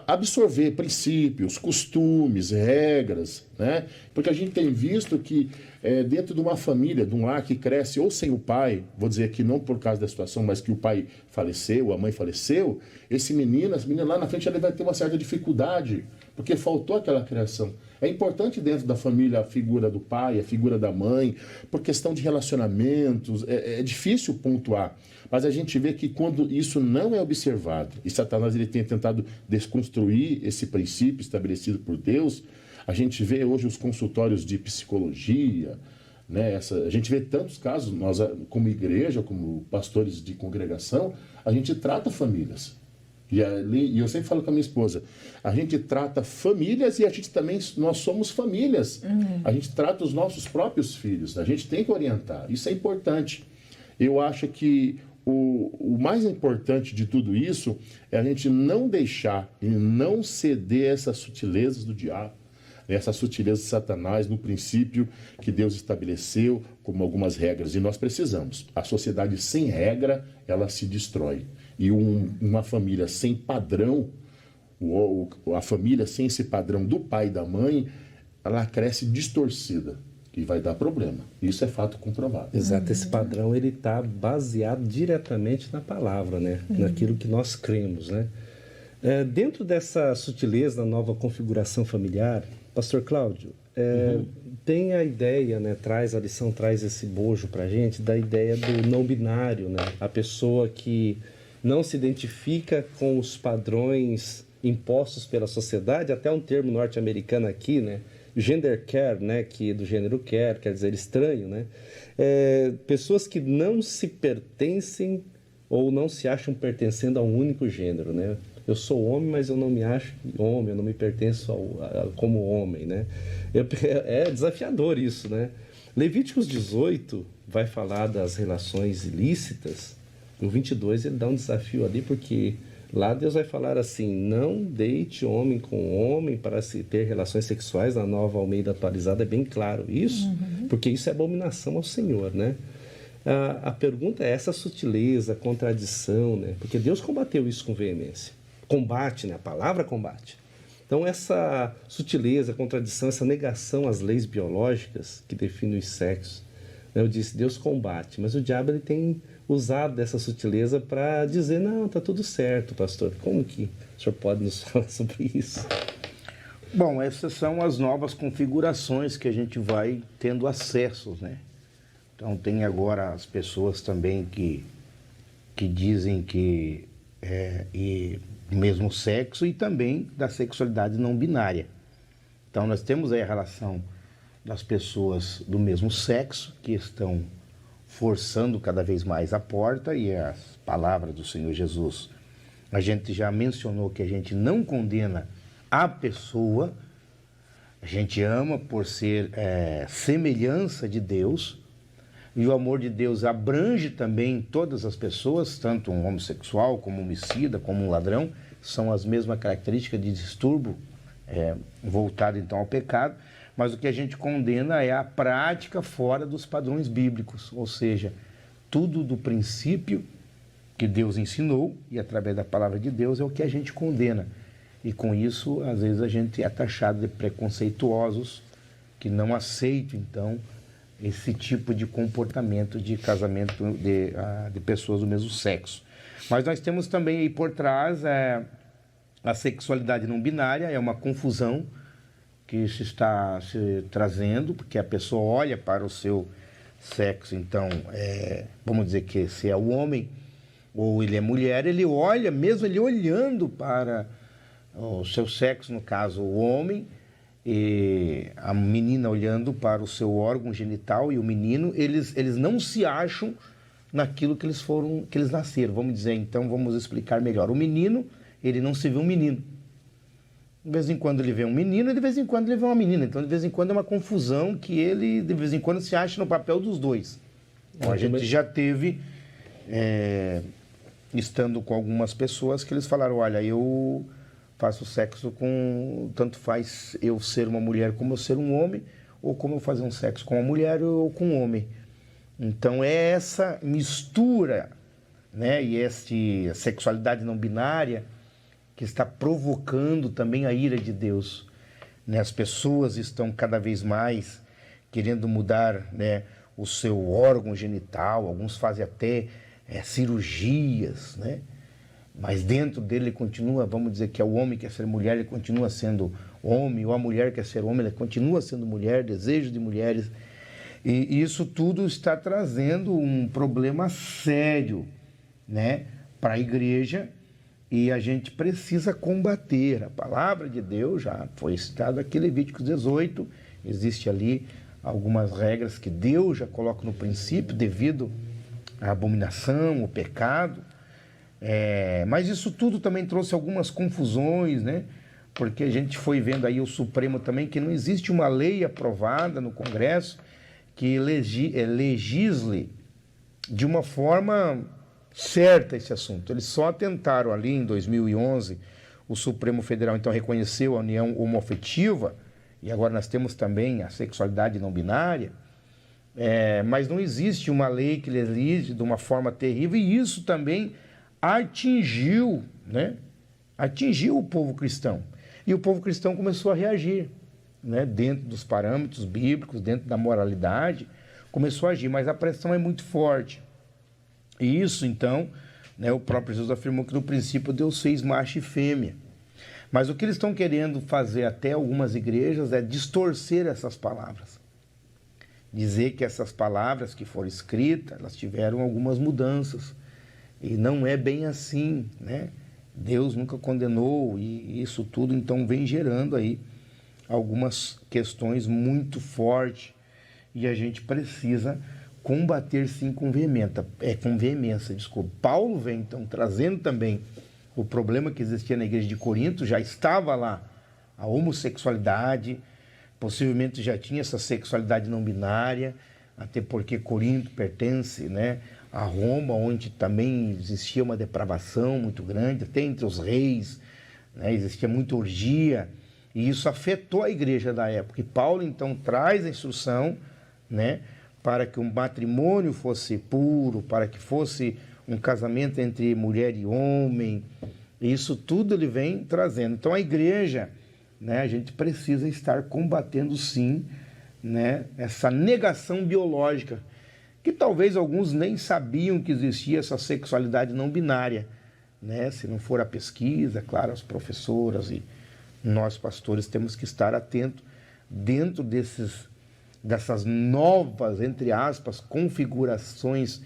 absorver princípios, costumes, regras, né? Porque a gente tem visto que dentro de uma família, de um lar que cresce ou sem o pai, vou dizer aqui não por causa da situação, mas que o pai faleceu, a mãe faleceu, essa menina lá na frente ela vai ter uma certa dificuldade, porque faltou aquela criação. É importante dentro da família a figura do pai, a figura da mãe, por questão de relacionamentos, é difícil pontuar. Mas a gente vê que quando isso não é observado, e Satanás ele tem tentado desconstruir esse princípio estabelecido por Deus, a gente vê hoje os consultórios de psicologia, né? A gente vê tantos casos, nós como igreja, como pastores de congregação, a gente trata famílias. E eu sempre falo com a minha esposa, a gente trata famílias e a gente também, nós somos famílias. A gente trata os nossos próprios filhos, a gente tem que orientar, isso é importante. Eu acho que o mais importante de tudo isso é a gente não deixar e não ceder essas sutilezas do diabo, essas sutilezas de Satanás no princípio que Deus estabeleceu como algumas regras. E nós precisamos. A sociedade sem regra, ela se destrói. E uma família sem padrão, a família sem esse padrão do pai e da mãe, ela cresce distorcida e vai dar problema. Isso é fato comprovado. Exato, esse padrão ele está baseado diretamente na palavra, né? Naquilo que nós cremos, né? Dentro dessa sutileza da nova configuração familiar, Pastor Cláudio, tem a ideia, né? A lição traz esse bojo para a gente da ideia do não binário, né? A pessoa que não se identifica com os padrões impostos pela sociedade, até um termo norte-americano aqui, né? Gender care, né? Que do gênero care, quer dizer estranho, né? Pessoas que não se pertencem ou não se acham pertencendo a um único gênero, né? Eu sou homem, mas eu não me acho homem, eu não me pertenço como homem, né? É desafiador isso, né? Levíticos 18 vai falar das relações ilícitas. No 22 ele dá um desafio ali, porque lá Deus vai falar assim, não deite homem com homem para se ter relações sexuais. Na Nova Almeida Atualizada é bem claro isso, porque isso é abominação ao Senhor, né? A pergunta é essa sutileza, contradição, né? Porque Deus combateu isso com veemência. Combate, né? A palavra combate. Então essa sutileza, contradição, essa negação às leis biológicas que definem os sexos, né? Eu disse, Deus combate, mas o diabo ele tem usado dessa sutileza para dizer, não, está tudo certo, pastor. Como que o senhor pode nos falar sobre isso? Bom, essas são as novas configurações que a gente vai tendo acesso, né? Então tem agora as pessoas também que dizem que e do mesmo sexo e também da sexualidade não binária. Então nós temos aí a relação das pessoas do mesmo sexo que estão forçando cada vez mais a porta, e as palavras do Senhor Jesus, a gente já mencionou que a gente não condena a pessoa, a gente ama por ser semelhança de Deus, e o amor de Deus abrange também todas as pessoas, tanto um homossexual, como um homicida, como um ladrão, são as mesmas características de distúrbio voltado então ao pecado, mas o que a gente condena é a prática fora dos padrões bíblicos, ou seja, tudo do princípio que Deus ensinou e através da palavra de Deus é o que a gente condena. E com isso, às vezes a gente é taxado de preconceituosos, que não aceitam então esse tipo de comportamento de casamento de pessoas do mesmo sexo. Mas nós temos também aí por trás a sexualidade não binária, é uma confusão que se está se trazendo, porque a pessoa olha para o seu sexo, então, vamos dizer que se é o homem ou ele é mulher, ele olha, mesmo ele olhando para o seu sexo, no caso o homem, e a menina olhando para o seu órgão genital e o menino, eles não se acham naquilo que eles nasceram. Vamos dizer, então, vamos explicar melhor. O menino, ele não se vê um menino. De vez em quando ele vê um menino e de vez em quando ele vê uma menina. Então, de vez em quando é uma confusão que ele, de vez em quando, se acha no papel dos dois. Então, a gente já teve, estando com algumas pessoas, que eles falaram, olha, eu faço sexo com... Tanto faz eu ser uma mulher como eu ser um homem, ou como eu fazer um sexo com uma mulher ou com um homem. Então é essa mistura, né, e essa sexualidade não binária que está provocando também a ira de Deus. Né? As pessoas estão cada vez mais querendo mudar, né, o seu órgão genital, alguns fazem até cirurgias, né? Mas dentro dele continua, vamos dizer que é o homem que quer ser mulher, ele continua sendo homem, ou a mulher quer ser homem, ela continua sendo mulher, desejo de mulheres. E isso tudo está trazendo um problema sério, né, para a igreja, e a gente precisa combater. A palavra de Deus já foi citada aqui, Levítico 18, existe ali algumas regras que Deus já coloca no princípio devido à abominação, o pecado. Mas isso tudo também trouxe algumas confusões, né? Porque a gente foi vendo aí o Supremo também que não existe uma lei aprovada no Congresso que legisle de uma forma certa esse assunto. Eles só tentaram ali em 2011, o Supremo Federal então reconheceu a união homoafetiva, e agora nós temos também a sexualidade não binária, mas não existe uma lei que legisle de uma forma terrível, e isso também atingiu, né? Atingiu o povo cristão. E o povo cristão começou a reagir, né? Dentro dos parâmetros bíblicos, dentro da moralidade, começou a agir, mas a pressão é muito forte. E isso, então, né, o próprio Jesus afirmou que no princípio Deus fez macho e fêmea. Mas o que eles estão querendo fazer até algumas igrejas é distorcer essas palavras. Dizer que essas palavras que foram escritas, elas tiveram algumas mudanças. E não é bem assim, né? Deus nunca condenou, e isso tudo então vem gerando aí algumas questões muito fortes, e a gente precisa combater sim com veemência, desculpa. Paulo vem então trazendo também o problema que existia na igreja de Corinto, já estava lá a homossexualidade, possivelmente já tinha essa sexualidade não binária, até porque Corinto pertence, né, a Roma, onde também existia uma depravação muito grande, até entre os reis, né, existia muita orgia, e isso afetou a igreja da época. E Paulo então traz a instrução, né, para que um matrimônio fosse puro, para que fosse um casamento entre mulher e homem. Isso tudo ele vem trazendo. Então a igreja, né, a gente precisa estar combatendo sim, né, essa negação biológica, que talvez alguns nem sabiam que existia essa sexualidade não binária, né? Se não for a pesquisa, claro, as professoras e nós pastores temos que estar atentos dentro dessas novas, entre aspas, configurações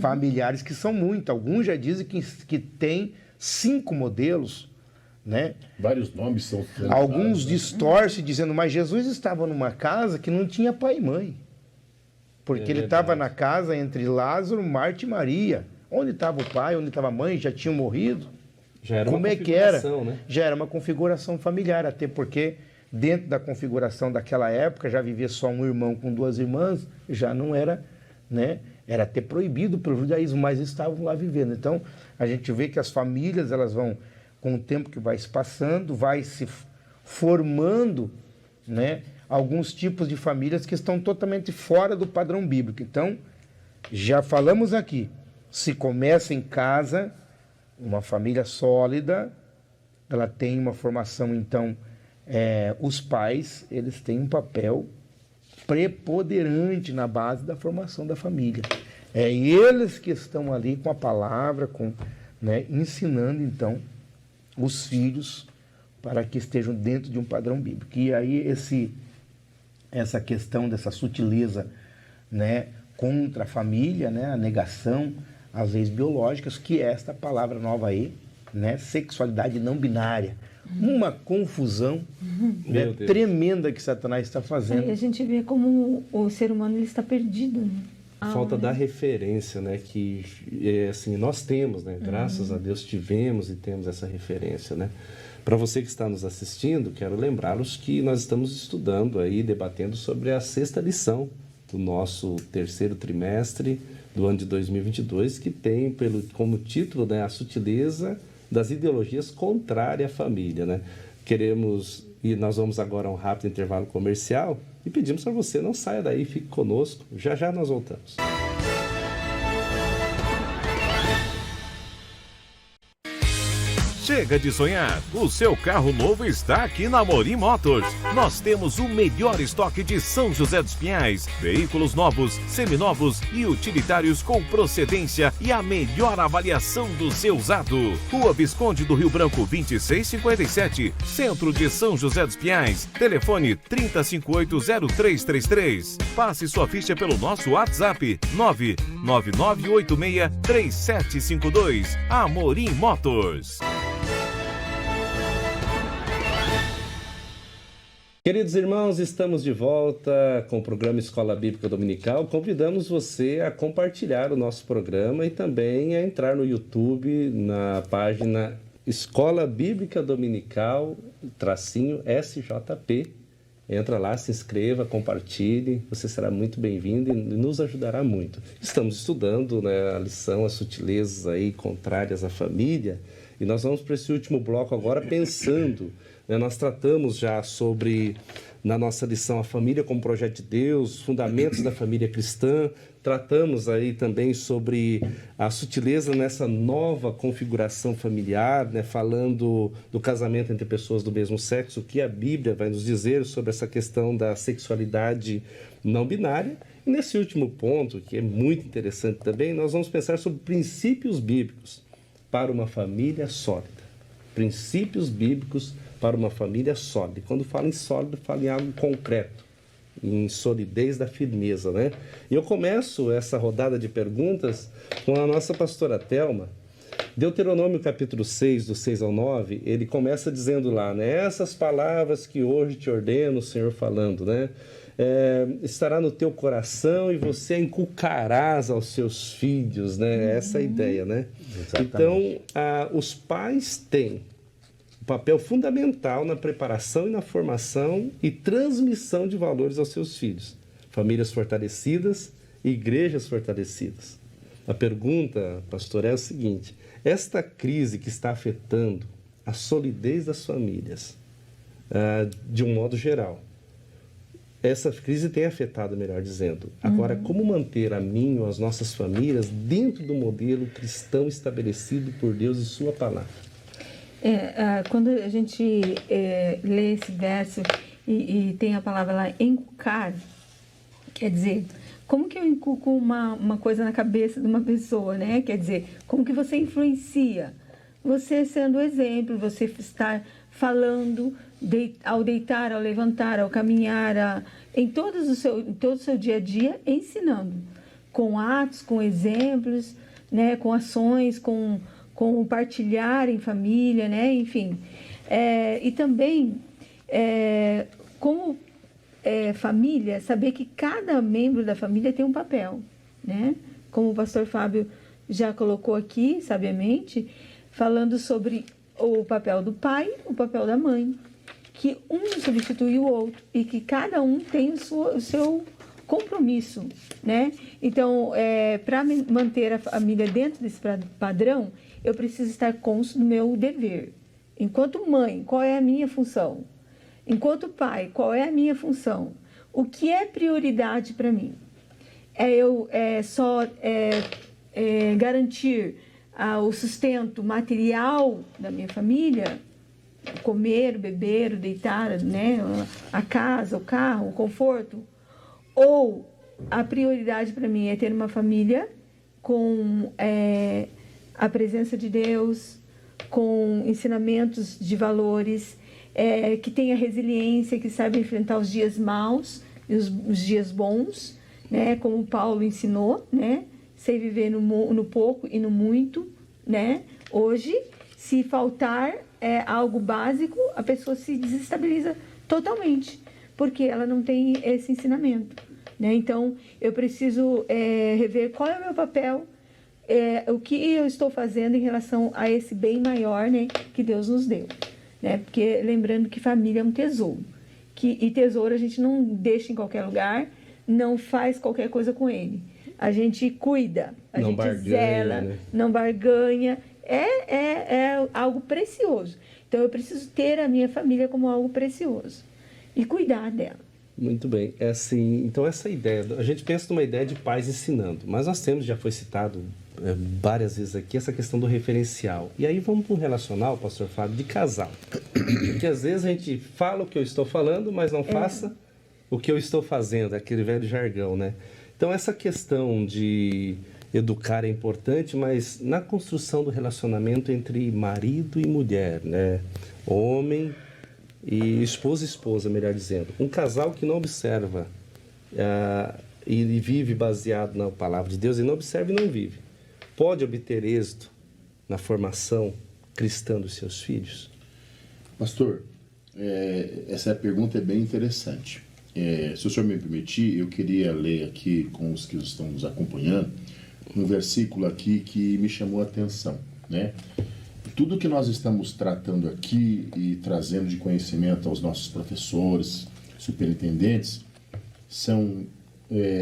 familiares, que são muitas. Alguns já dizem que tem 5 modelos, né? Vários nomes são... Alguns distorcem dizendo, mas Jesus estava numa casa que não tinha pai e mãe. Porque ele estava na casa entre Lázaro, Marta e Maria. Onde estava o pai, onde estava a mãe, já tinham morrido. Já era Como uma configuração, né? Já era uma configuração familiar, até porque dentro da configuração daquela época já vivia só um irmão com 2 irmãs, já não era, né? Era até proibido pelo judaísmo, mas estavam lá vivendo. Então, a gente vê que as famílias, elas vão, com o tempo que vai se passando, vai se formando, né, alguns tipos de famílias que estão totalmente fora do padrão bíblico. Então, já falamos aqui, se começa em casa, uma família sólida, ela tem uma formação, então, os pais, eles têm um papel preponderante na base da formação da família. É eles que estão ali com a palavra, né, ensinando, então, os filhos para que estejam dentro de um padrão bíblico. E aí essa questão dessa sutileza, né, contra a família, né, a negação às leis biológicas, que é esta palavra nova aí, né, sexualidade não binária. Uma confusão, né, tremenda que Satanás está fazendo. E a gente vê como o ser humano ele está perdido, né? Falta da referência, né, que assim, nós temos, né, graças a Deus tivemos e temos essa referência, né. Para você que está nos assistindo, quero lembrá-los que nós estamos estudando aí, debatendo sobre a 6ª lição do nosso 3º trimestre do ano de 2022, que tem como título, né, a sutileza das ideologias contrárias à família, né. Queremos E nós vamos agora a um rápido intervalo comercial e pedimos para você não saia daí, fique conosco. Já já nós voltamos. Chega de sonhar, o seu carro novo está aqui na Amorim Motors. Nós temos o melhor estoque de São José dos Pinhais, veículos novos, seminovos e utilitários com procedência e a melhor avaliação do seu usado. Rua Visconde do Rio Branco 2657, centro de São José dos Pinhais. Telefone 30580333. Passe sua ficha pelo nosso WhatsApp 999863752. Amorim Motors. Queridos irmãos, estamos de volta com o programa Escola Bíblica Dominical. Convidamos você a compartilhar o nosso programa e também a entrar no YouTube, na página Escola Bíblica Dominical, _SJP. Entra lá, se inscreva, compartilhe, você será muito bem-vindo e nos ajudará muito. Estamos estudando, né, a lição, as sutilezas aí contrárias à família, e nós vamos para esse último bloco agora pensando. Nós tratamos já sobre, na nossa lição, a família como projeto de Deus, fundamentos da família cristã. Tratamos aí também sobre a sutileza nessa nova configuração familiar, né? Falando do casamento entre pessoas do mesmo sexo, o que a Bíblia vai nos dizer sobre essa questão da sexualidade não binária. E nesse último ponto, que é muito interessante também, nós vamos pensar sobre princípios bíblicos para uma família sólida. Princípios bíblicos para uma família sólida. E quando fala em sólido, fala em algo concreto, em solidez da firmeza, né? E eu começo essa rodada de perguntas com a nossa pastora Thelma. Deuteronômio capítulo 6, do 6 ao 9, ele começa dizendo lá, né? Essas palavras que hoje te ordeno, o Senhor falando, né? Estará no teu coração e você inculcarás aos seus filhos, né? Essa é a ideia, né? Exatamente. Então, os pais têm papel fundamental na preparação e na formação e transmissão de valores aos seus filhos. Famílias fortalecidas e igrejas fortalecidas. A pergunta, pastor, é o seguinte: esta crise que está afetando a solidez das famílias, de um modo geral, essa crise tem afetado, melhor dizendo. Agora, como manter a mim ou as nossas famílias dentro do modelo cristão estabelecido por Deus e sua palavra? Quando a gente lê esse verso e tem a palavra lá, inculcar, quer dizer, como que eu inculco uma coisa na cabeça de uma pessoa, né? Quer dizer, como que você influencia? Você sendo exemplo, você estar falando ao deitar, ao levantar, ao caminhar, em todo o seu dia a dia, ensinando, com atos, com exemplos, né? Com ações, com partilhar em família, né? Enfim. E também, como família, saber que cada membro da família tem um papel, né? Como o pastor Fábio já colocou aqui, sabiamente, falando sobre o papel do pai, o papel da mãe, que um não substitui o outro e que cada um tem o seu compromisso, né? Então, para manter a família dentro desse padrão, eu preciso estar consciente do meu dever. Enquanto mãe, qual é a minha função? Enquanto pai, qual é a minha função? O que é prioridade para mim? Eu só garantir o sustento material da minha família, comer, beber, deitar, né? A casa, o carro, o conforto? Ou a prioridade para mim é ter uma família com a presença de Deus, com ensinamentos de valores, que tenha resiliência, que saiba enfrentar os dias maus e os dias bons, né? Como Paulo ensinou, né? Sei viver no pouco e no muito, né? Hoje, se faltar algo básico, a pessoa se desestabiliza totalmente, porque ela não tem esse ensinamento, né? Então, eu preciso rever qual é o meu papel, o que eu estou fazendo em relação a esse bem maior, né, que Deus nos deu, né? Porque lembrando que família é um tesouro, e tesouro a gente não deixa em qualquer lugar, não faz qualquer coisa com ele. A gente cuida, a gente zela, né? Não barganha, é algo precioso. Então, Então eu preciso ter a minha família como algo precioso e cuidar dela. Muito bem. É assim, então essa ideia, a gente pensa numa ideia de pais ensinando, mas nós temos, já foi citado várias vezes aqui, essa questão do referencial. E aí vamos para um relacional, pastor Fábio, de casal. Porque às vezes a gente fala o que eu estou falando, mas não faça o que eu estou fazendo, aquele velho jargão, né? Então essa questão de educar é importante, mas na construção do relacionamento entre marido e mulher, né? Homem e esposa e esposa, melhor dizendo. Um casal que não observa e vive baseado na palavra de Deus, e não observa e não vive, pode obter êxito na formação cristã dos seus filhos? Pastor, essa pergunta é bem interessante. Se o senhor me permitir, eu queria ler aqui com os que estão nos acompanhando um versículo aqui que me chamou a atenção, né? Tudo que nós estamos tratando aqui e trazendo de conhecimento aos nossos professores, superintendentes, são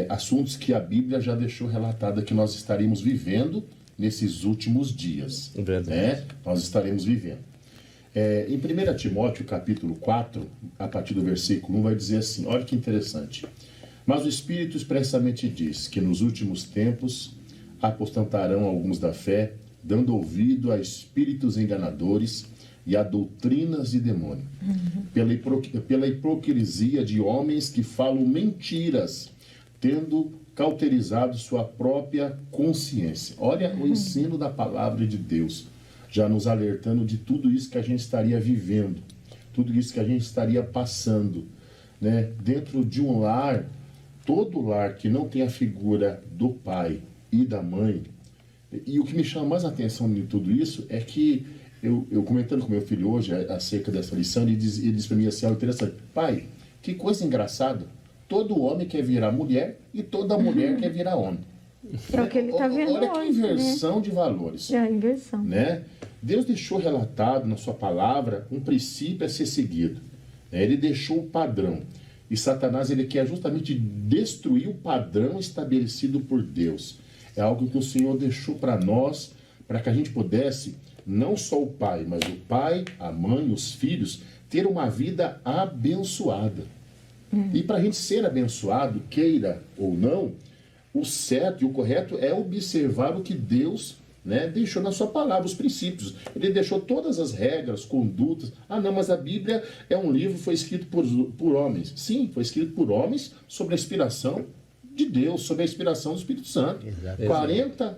assuntos que a Bíblia já deixou relatado que nós estaríamos vivendo nesses últimos dias. Né? Nós estaremos vivendo. Em 1 Timóteo, capítulo 4, a partir do versículo 1, vai dizer assim, olha que interessante. Mas o Espírito expressamente diz que nos últimos tempos apostatarão alguns da fé, dando ouvido a espíritos enganadores e a doutrinas de demônio, pela hipocrisia de homens que falam mentiras, tendo cauterizado sua própria consciência. Olha o ensino da palavra de Deus, já nos alertando de tudo isso que a gente estaria vivendo, tudo isso que a gente estaria passando, né? Dentro de um lar, todo lar que não tem a figura do pai e da mãe. E o que me chama mais a atenção de tudo isso é que eu comentando com meu filho hoje acerca dessa lição, ele diz para mim assim, algo interessante: pai, que coisa engraçada, todo homem quer virar mulher e toda mulher quer virar homem. É o que ele está vendo Olha que hoje, inversão, né? de valores. É a inversão. Né? Deus deixou relatado na sua palavra um princípio a ser seguido. Ele deixou o padrão. E Satanás, ele quer justamente destruir o padrão estabelecido por Deus. É algo que o Senhor deixou para nós, para que a gente pudesse, não só o pai, mas o pai, a mãe, os filhos, ter uma vida abençoada. E para a gente ser abençoado, queira ou não, o certo e o correto é observar o que Deus, né, deixou na sua palavra, os princípios. Ele deixou todas as regras, condutas. Ah, não, mas a Bíblia é um livro, foi escrito por homens. Sim, foi escrito por homens sob a inspiração de Deus, sob a inspiração do Espírito Santo.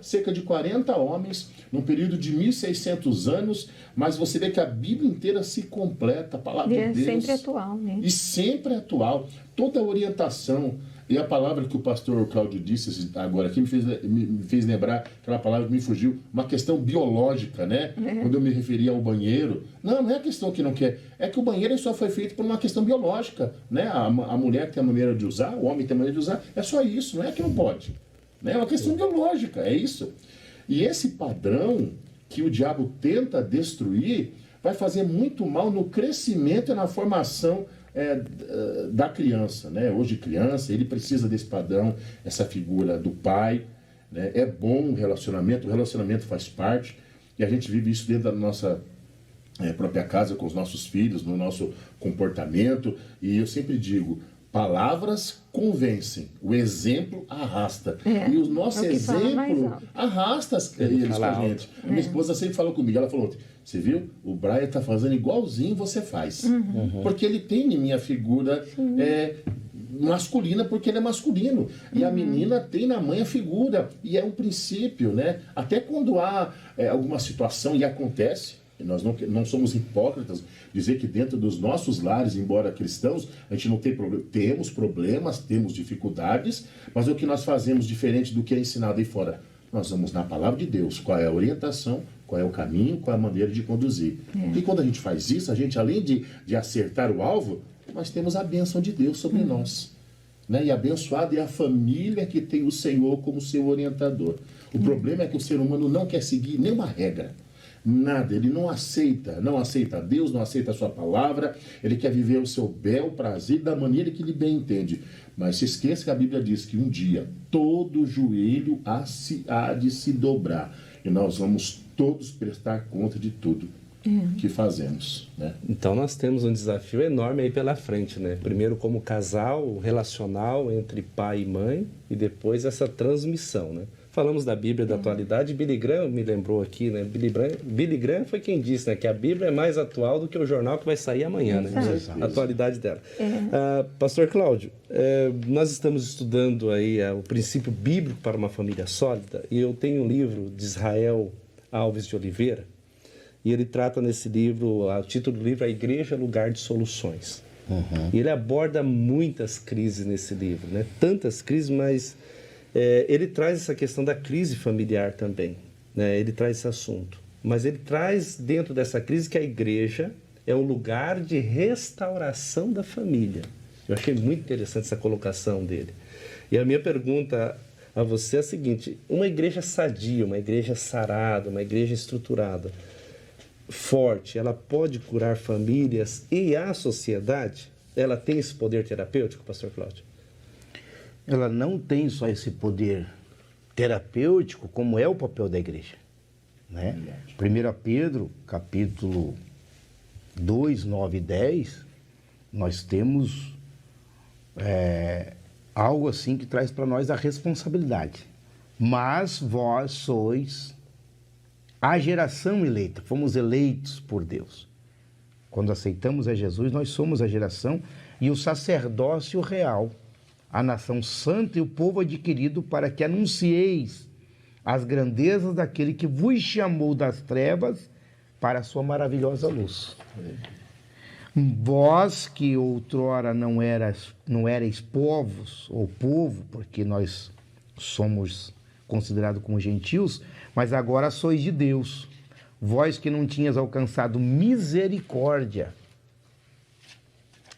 Cerca de 40 homens, num período de 1.600 anos, mas você vê que a Bíblia inteira se completa, a palavra de Deus. É sempre atual, né? E sempre atual. Toda a orientação. E a palavra que o pastor Cláudio disse agora aqui me fez lembrar aquela palavra que me fugiu, uma questão biológica, né? Quando eu me referi ao banheiro. Não é a questão que não quer. É que o banheiro só foi feito por uma questão biológica, né? A mulher tem a maneira de usar, o homem tem a maneira de usar. É só isso, não é que não pode. Né? É uma questão biológica, é isso. E esse padrão que o diabo tenta destruir vai fazer muito mal no crescimento e na formação da criança, né? Hoje criança, ele precisa desse padrão, essa figura do pai, né? É bom o relacionamento faz parte, e a gente vive isso dentro da nossa própria casa, com os nossos filhos, no nosso comportamento, e eu sempre digo, palavras convencem, o exemplo arrasta. E o nosso exemplo arrasta eles com a gente. Minha esposa sempre falou comigo, ela falou, você viu? O Brian está fazendo igualzinho você faz. Porque ele tem em minha figura masculina, porque ele é masculino. E a menina tem na mãe a figura. E é um princípio, né? Até quando há alguma situação e acontece, e nós não somos hipócritas, dizer que dentro dos nossos lares, embora cristãos, a gente não tem problema. Temos problemas, temos dificuldades, mas o que nós fazemos diferente do que é ensinado aí fora? Nós vamos na palavra de Deus, qual é a orientação, qual é o caminho, qual é a maneira de conduzir. E quando a gente faz isso, a gente, além de acertar o alvo, nós temos a bênção de Deus sobre nós. Né? E abençoada é a família que tem o Senhor como seu orientador. O problema é que o ser humano não quer seguir nenhuma regra. Nada, ele não aceita Deus, não aceita a sua palavra, ele quer viver o seu bel prazer da maneira que ele bem entende. Mas se esqueça que a Bíblia diz que um dia todo joelho há de se dobrar e nós vamos todos prestar conta de tudo. que fazemos, né? Então nós temos um desafio enorme aí pela frente, né? Primeiro como casal relacional entre pai e mãe e depois essa transmissão, né? Falamos da Bíblia da atualidade, Billy Graham me lembrou aqui, né? Billy Graham foi quem disse, né? Que a Bíblia é mais atual do que o jornal que vai sair amanhã, né? A atualidade dela. Pastor Cláudio, nós estamos estudando aí o princípio bíblico para uma família sólida e eu tenho um livro de Israel Alves de Oliveira e ele trata nesse livro, o título do livro é A Igreja Lugar de Soluções. E ele aborda muitas crises nesse livro, né? Tantas crises, mas ele traz essa questão da crise familiar também, né? Ele traz esse assunto. Mas ele traz dentro dessa crise que a igreja é um lugar de restauração da família. Eu achei muito interessante essa colocação dele. E a minha pergunta a você é a seguinte: uma igreja sadia, uma igreja sarada, uma igreja estruturada, forte, ela pode curar famílias e a sociedade? Ela tem esse poder terapêutico, pastor Cláudio? Ela não tem só esse poder terapêutico, como é o papel da igreja, né? 1 Pedro, capítulo 2, 9 e 10, nós temos algo assim que traz para nós a responsabilidade. Mas vós sois a geração eleita, fomos eleitos por Deus. Quando aceitamos a Jesus, nós somos a geração e o sacerdócio real, a nação santa e o povo adquirido, para que anuncieis as grandezas daquele que vos chamou das trevas para a sua maravilhosa luz. Vós que outrora não erais povos ou povo, porque nós somos considerados como gentios, mas agora sois de Deus. Vós que não tinhas alcançado misericórdia,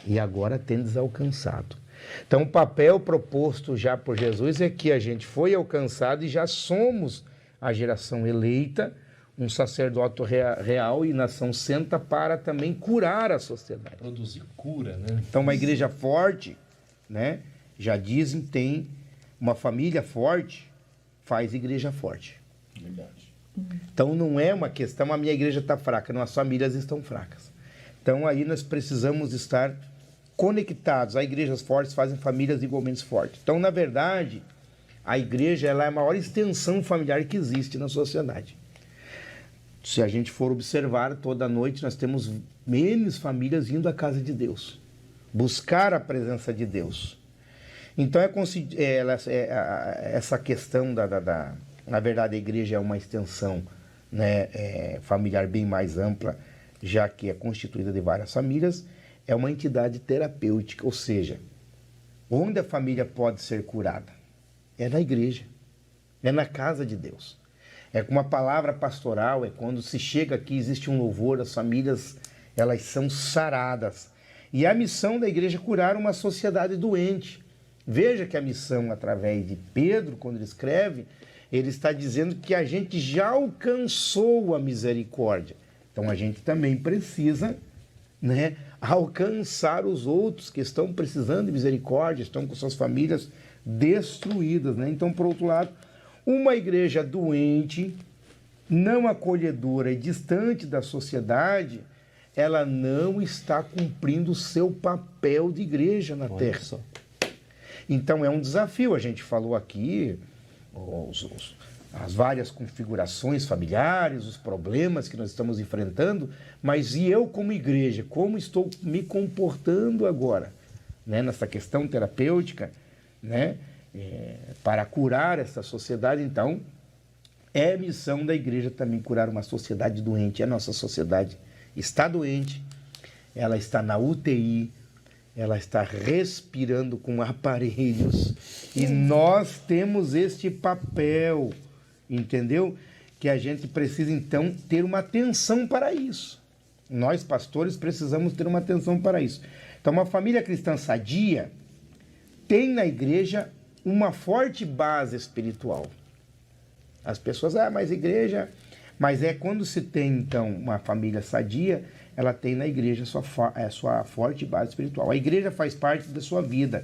e agora tendes alcançado. Então, o papel proposto já por Jesus é que a gente foi alcançado e já somos a geração eleita, um sacerdócio real e nação santa para também curar a sociedade. Produzir cura, né? Então, uma igreja forte, né? Já dizem, tem uma família forte, faz igreja forte. Verdade. Então, não é uma questão, a minha igreja está fraca, não, as famílias estão fracas. Então, aí nós precisamos estar conectados. As igrejas fortes fazem famílias igualmente fortes. Então, na verdade, a igreja ela é a maior extensão familiar que existe na sociedade. Se a gente for observar, toda noite nós temos menos famílias indo à casa de Deus, buscar a presença de Deus. Então, essa questão na verdade, a igreja é uma extensão, né, familiar bem mais ampla, já que é constituída de várias famílias. É uma entidade terapêutica, ou seja, onde a família pode ser curada? É na igreja, é na casa de Deus. É com uma palavra pastoral, é quando se chega aqui, existe um louvor, as famílias, elas são saradas. E a missão da igreja é curar uma sociedade doente. Veja que a missão, através de Pedro, quando ele escreve, ele está dizendo que a gente já alcançou a misericórdia. Então a gente também precisa, né, alcançar os outros que estão precisando de misericórdia, estão com suas famílias destruídas, né? Então, por outro lado, uma igreja doente, não acolhedora e distante da sociedade, ela não está cumprindo o seu papel de igreja na terra. Só. Então, é um desafio. A gente falou aqui as várias configurações familiares, os problemas que nós estamos enfrentando, mas e eu como igreja, como estou me comportando agora, né, nessa questão terapêutica, né, para curar essa sociedade? Então, é missão da igreja também curar uma sociedade doente. A nossa sociedade está doente, ela está na UTI, ela está respirando com aparelhos, e nós temos este papel, entendeu? Que a gente precisa, então, ter uma atenção para isso. Nós, pastores, precisamos ter uma atenção para isso. Então, uma família cristã sadia tem na igreja uma forte base espiritual. As pessoas, mas igreja... Mas é quando se tem, então, uma família sadia, ela tem na igreja sua forte base espiritual. A igreja faz parte da sua vida.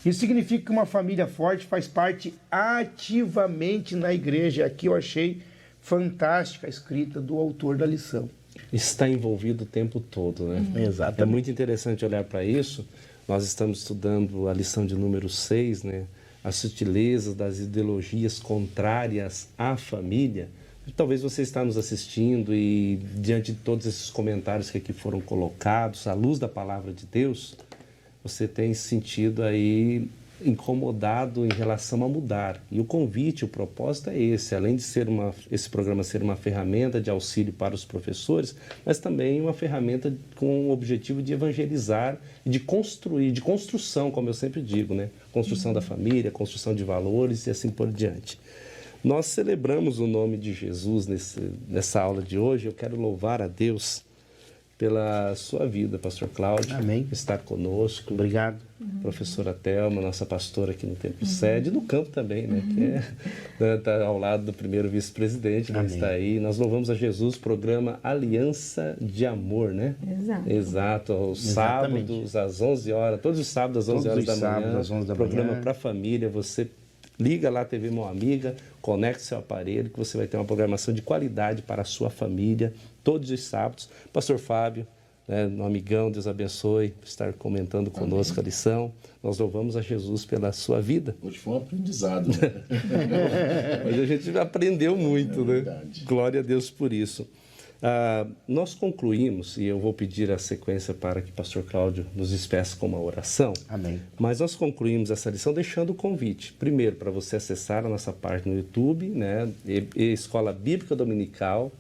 Isso significa que uma família forte faz parte ativamente na igreja. Aqui eu achei fantástica a escrita do autor da lição. está envolvido o tempo todo, né? Exatamente. É muito interessante olhar para isso. Nós estamos estudando a lição de número 6, né? As sutilezas das ideologias contrárias à família. Talvez você está nos assistindo e, diante de todos esses comentários que aqui foram colocados, à luz da palavra de Deus, você tem se sentido aí incomodado em relação a mudar. E o convite, o propósito é esse, além de ser esse programa ser uma ferramenta de auxílio para os professores, mas também uma ferramenta com o objetivo de evangelizar e de construir, de construção, como eu sempre digo, né? Construção da família, construção de valores e assim por diante. Nós celebramos o nome de Jesus nessa aula de hoje. Eu quero louvar a Deus pela sua vida, pastor Cláudio. Amém. Estar conosco. Obrigado. Professora Thelma, nossa pastora aqui no Templo Sede, e no campo também, né? Que está ao lado do primeiro vice-presidente, né? Está aí. Nós louvamos a Jesus, programa Aliança de Amor, né? Exato. Exato, aos sábados às 11 horas, todos os sábados às 11 horas da manhã, às 11 da programa manhã. para a família. Você liga lá a TV Mão Amiga, conecta seu aparelho, que você vai ter uma programação de qualidade para a sua família, todos os sábados. Pastor Fábio, né, um amigão, Deus abençoe, estar comentando conosco a lição. Nós louvamos a Jesus pela sua vida. Hoje foi um aprendizado, né? Mas a gente aprendeu muito, né? Verdade. Glória a Deus por isso. Nós concluímos, e eu vou pedir a sequência para que o pastor Cláudio nos despeça com uma oração. Amém. Mas nós concluímos essa lição deixando o convite. Primeiro, para você acessar a nossa página no YouTube, né? Escola Bíblica Dominical,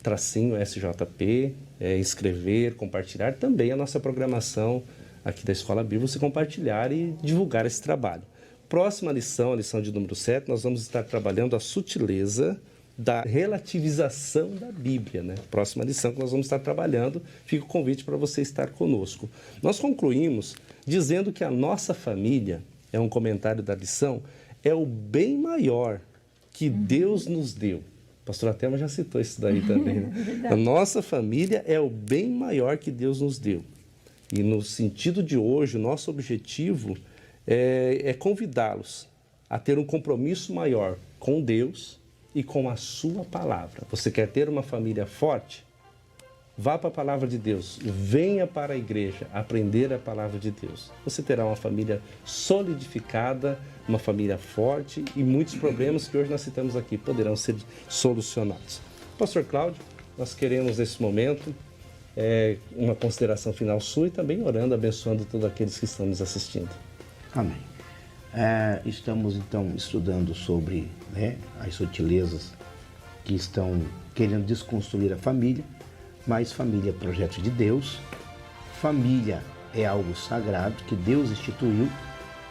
tracinho SJP, inscrever, compartilhar também a nossa programação aqui da Escola Bíblica, você compartilhar e divulgar esse trabalho. Próxima lição, a lição de número 7, nós vamos estar trabalhando a sutileza da relativização da Bíblia, né? Próxima lição que nós vamos estar trabalhando, fica o convite para você estar conosco. Nós concluímos dizendo que a nossa família, é um comentário da lição, é o bem maior que Deus nos deu. A pastora Thelma já citou isso daí também, né? A nossa família é o bem maior que Deus nos deu. E no sentido de hoje, o nosso objetivo é convidá-los a ter um compromisso maior com Deus e com a sua palavra. Você quer ter uma família forte? Vá para a palavra de Deus, venha para a igreja aprender a palavra de Deus. Você terá uma família solidificada, uma família forte e muitos problemas que hoje nós citamos aqui poderão ser solucionados. Pastor Cláudio, nós queremos nesse momento uma consideração final sua e também orando, abençoando todos aqueles que estão nos assistindo. Amém. Estamos então estudando sobre, né, as sutilezas que estão querendo desconstruir a família, mas família é projeto de Deus, família é algo sagrado que Deus instituiu,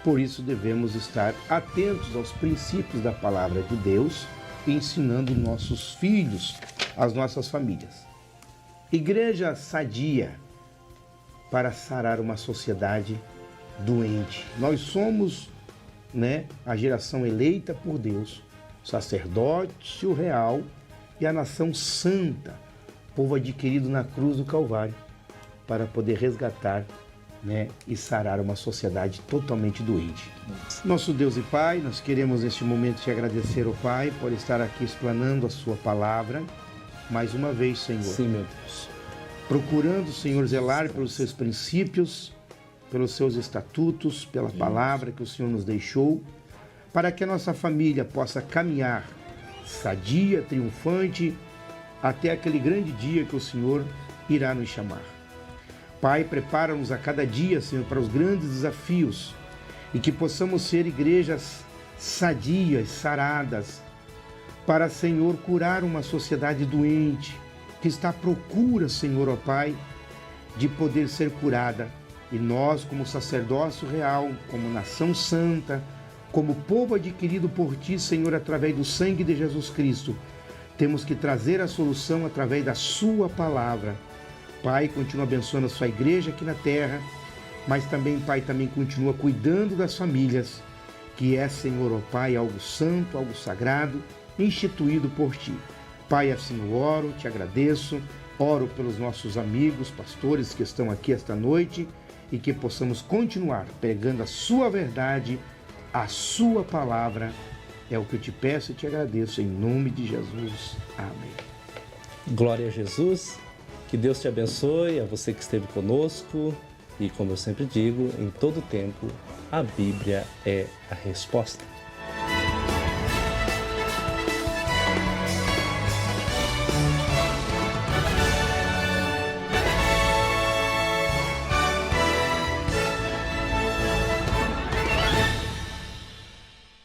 por isso devemos estar atentos aos princípios da palavra de Deus, ensinando nossos filhos, as nossas famílias. Igreja sadia para sarar uma sociedade doente. Nós somos, né, a geração eleita por Deus, sacerdócio real e a nação santa, povo adquirido na cruz do Calvário, para poder resgatar, né, e sarar uma sociedade totalmente doente. Nosso Deus e Pai, nós queremos neste momento te agradecer, ó Pai, por estar aqui explanando a sua palavra, mais uma vez, Senhor. Sim, meu Deus. Procurando, Senhor, zelar pelos seus princípios, pelos seus estatutos, pela palavra que o Senhor nos deixou, para que a nossa família possa caminhar sadia, triunfante, até aquele grande dia que o Senhor irá nos chamar. Pai, prepara-nos a cada dia, Senhor, para os grandes desafios e que possamos ser igrejas sadias, saradas, para, Senhor, curar uma sociedade doente, que está à procura, Senhor, ó Pai, de poder ser curada. E nós, como sacerdócio real, como nação santa, como povo adquirido por Ti, Senhor, através do sangue de Jesus Cristo, temos que trazer a solução através da Sua palavra. Pai, continua abençoando a Sua igreja aqui na terra, mas também, Pai, também continua cuidando das famílias, que é, Senhor, ó Pai, algo santo, algo sagrado, instituído por Ti. Pai, assim eu oro, Te agradeço, oro pelos nossos amigos, pastores que estão aqui esta noite e que possamos continuar pregando a Sua verdade, a Sua palavra. É o que eu Te peço e Te agradeço, em nome de Jesus. Amém. Glória a Jesus. Que Deus te abençoe, a você que esteve conosco. E como eu sempre digo, em todo tempo, a Bíblia é a resposta.